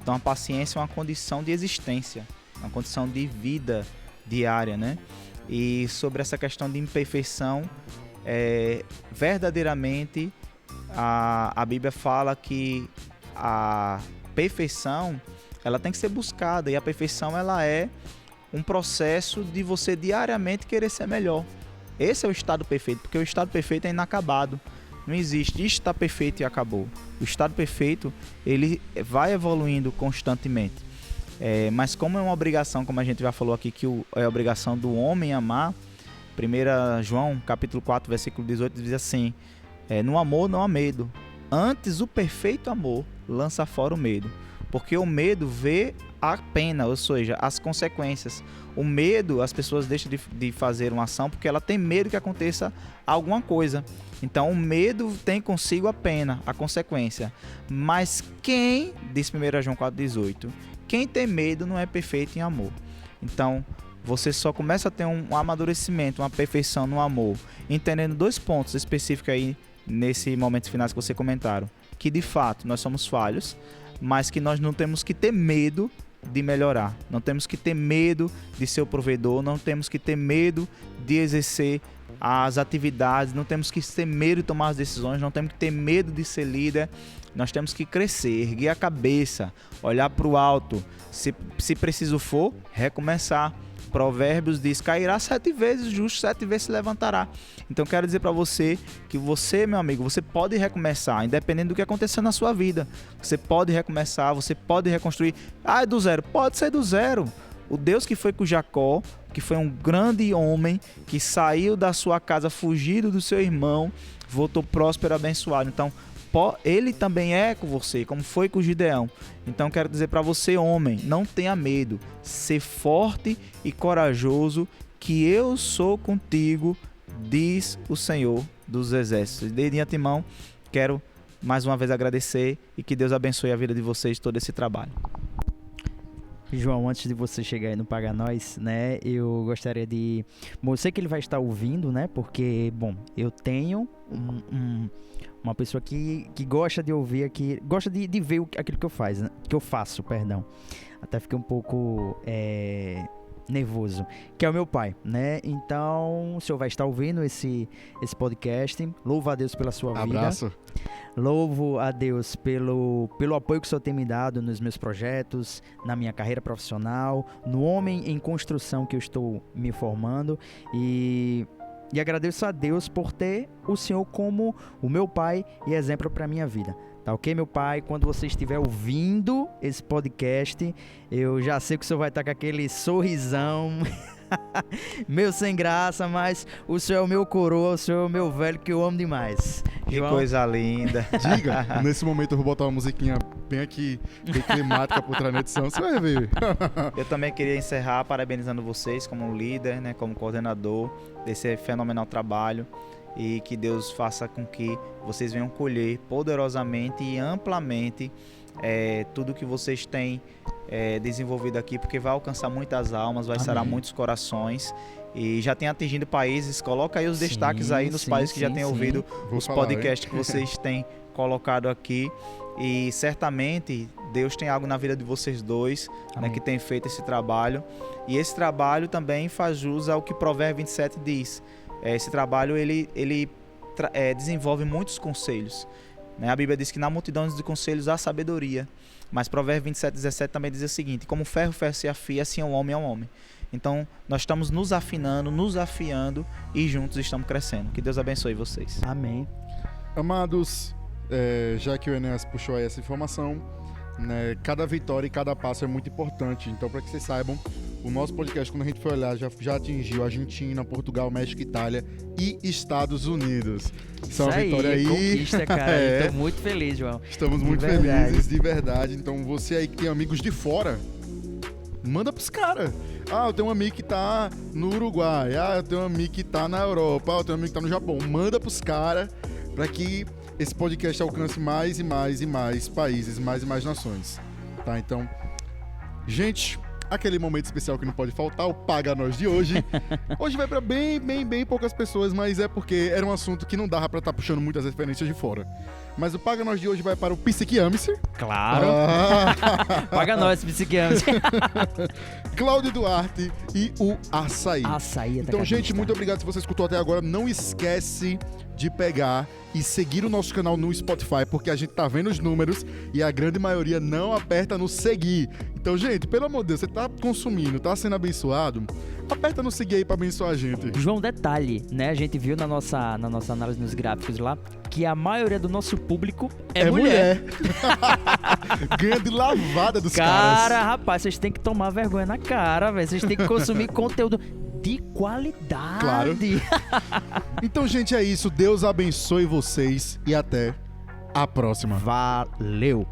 Então a paciência é uma condição de existência, uma condição de vida diária, né? E sobre essa questão de imperfeição, verdadeiramente a Bíblia fala que a perfeição ela tem que ser buscada, e a perfeição ela é um processo de você diariamente querer ser melhor. Esse é o estado perfeito, porque o estado perfeito é inacabado. Não existe, isto está perfeito e acabou. O estado perfeito, ele vai evoluindo constantemente. Mas como é uma obrigação, como a gente já falou aqui, que é a obrigação do homem amar, 1 João, capítulo 4, versículo 18, diz assim, no amor não há medo, antes o perfeito amor lança fora o medo. Porque o medo vê a pena, ou seja, as consequências. O medo, as pessoas deixam de fazer uma ação porque ela tem medo que aconteça alguma coisa. Então o medo tem consigo a pena, a consequência. Mas quem, diz 1 João 4,18, quem tem medo não é perfeito em amor. Então você só começa a ter um amadurecimento, uma perfeição no amor, entendendo 2 pontos específicos aí nesse momento finais que vocês comentaram. Que de fato nós somos falhos, mas que nós não temos que ter medo de melhorar, não temos que ter medo de ser o provedor, não temos que ter medo de exercer as atividades, não temos que ter medo de tomar as decisões, não temos que ter medo de ser líder. Nós temos que crescer, erguer a cabeça, olhar para o alto, se preciso for, recomeçar, Provérbios diz, cairá 7 vezes, justo 7 vezes se levantará. Então quero dizer para você que você, meu amigo, você pode recomeçar, independente do que acontecer na sua vida. Você pode recomeçar, você pode reconstruir. É do zero? Pode ser do zero. O Deus que foi com Jacó, que foi um grande homem, que saiu da sua casa fugido do seu irmão, voltou próspero, abençoado. Então, ele também é com você, como foi com Gideão. Então, quero dizer para você, homem, não tenha medo. Ser forte e corajoso, que eu sou contigo, diz o Senhor dos Exércitos. De antemão, quero mais uma vez agradecer e que Deus abençoe a vida de vocês, todo esse trabalho. João, antes de você chegar aí no Paga Nós, né, eu gostaria de... Bom, eu sei que ele vai estar ouvindo, né, porque, bom, eu tenho uma pessoa que gosta de ouvir aqui, gosta de ver aquilo que eu faço. Até fiquei um pouco nervoso, que é o meu pai, né? Então, o senhor vai estar ouvindo esse podcast. Louvo a Deus pela sua vida. Abraço. Louvo a Deus pelo apoio que o Senhor tem me dado nos meus projetos, na minha carreira profissional, no homem em construção que eu estou me formando, e agradeço a Deus por ter o Senhor como o meu pai e exemplo para a minha vida. Tá ok, meu pai? Quando você estiver ouvindo esse podcast, eu já sei que o senhor vai estar com aquele sorrisão meu sem graça, mas o senhor é o meu coroa, o senhor é o meu velho que eu amo demais. Que João, coisa linda. Diga, nesse momento eu vou botar uma musiquinha bem aqui, bem climática por trás na edição, você vai ver. Eu também queria encerrar parabenizando vocês como líder, né, como coordenador desse fenomenal trabalho, e que Deus faça com que vocês venham colher poderosamente e amplamente tudo que vocês têm desenvolvido aqui, porque vai alcançar muitas almas, vai sarar muitos corações e já tem atingido países. Coloca aí os destaques aí nos países que já têm ouvido os podcasts que vocês têm colocado aqui, e certamente Deus tem algo na vida de vocês dois, né, que tem feito esse trabalho, e esse trabalho também faz jus ao que Provérbios 27 diz. Esse trabalho ele desenvolve muitos conselhos, né? A Bíblia diz que na multidão de conselhos há sabedoria, mas Provérbios 27, 17 também diz o seguinte: como ferro se afia, assim o homem é um homem. Então nós estamos nos afinando, nos afiando, e juntos estamos crescendo. Que Deus abençoe vocês. Amém. Amados, já que o Enéas puxou aí essa informação, né, cada vitória e cada passo é muito importante. Então, para que vocês saibam, o nosso podcast, quando a gente foi olhar, já atingiu Argentina, Portugal, México, Itália e Estados Unidos. Isso é uma vitória aí. Conquista, cara. Eu tô muito feliz, João. Estamos muito felizes, de verdade. Então, você aí que tem amigos de fora, manda pros caras. Eu tenho um amigo que tá no Uruguai. Eu tenho um amigo que tá na Europa. Eu tenho um amigo que tá no Japão. Manda pros caras para que esse podcast alcance mais e mais e mais países, mais e mais nações. Tá? Então, gente, aquele momento especial que não pode faltar, o Paga Nós de hoje. Hoje vai pra bem poucas pessoas, mas é porque era um assunto que não dava pra estar puxando muitas referências de fora. Mas o Paga Nós de hoje vai para o Psiquiame-se. Claro. Paga Nós, Psiquiame-se. Cláudio Duarte e o Açaí. Açaí é da Então, gente, cabeça. muito obrigado se você escutou até agora. Não esquece de pegar e seguir o nosso canal no Spotify, porque a gente tá vendo os números e a grande maioria não aperta no seguir. Então, gente, pelo amor de Deus, você tá consumindo, tá sendo abençoado, aperta no seguir aí pra abençoar a gente. João, detalhe, né? A gente viu na nossa análise nos gráficos lá que a maioria do nosso público é mulher. Grande lavada dos Cara, caras. rapaz, vocês têm que tomar vergonha na cara, velho. Vocês têm que consumir conteúdo de qualidade. Claro. Então, gente, é isso. Deus abençoe vocês e até a próxima. Valeu.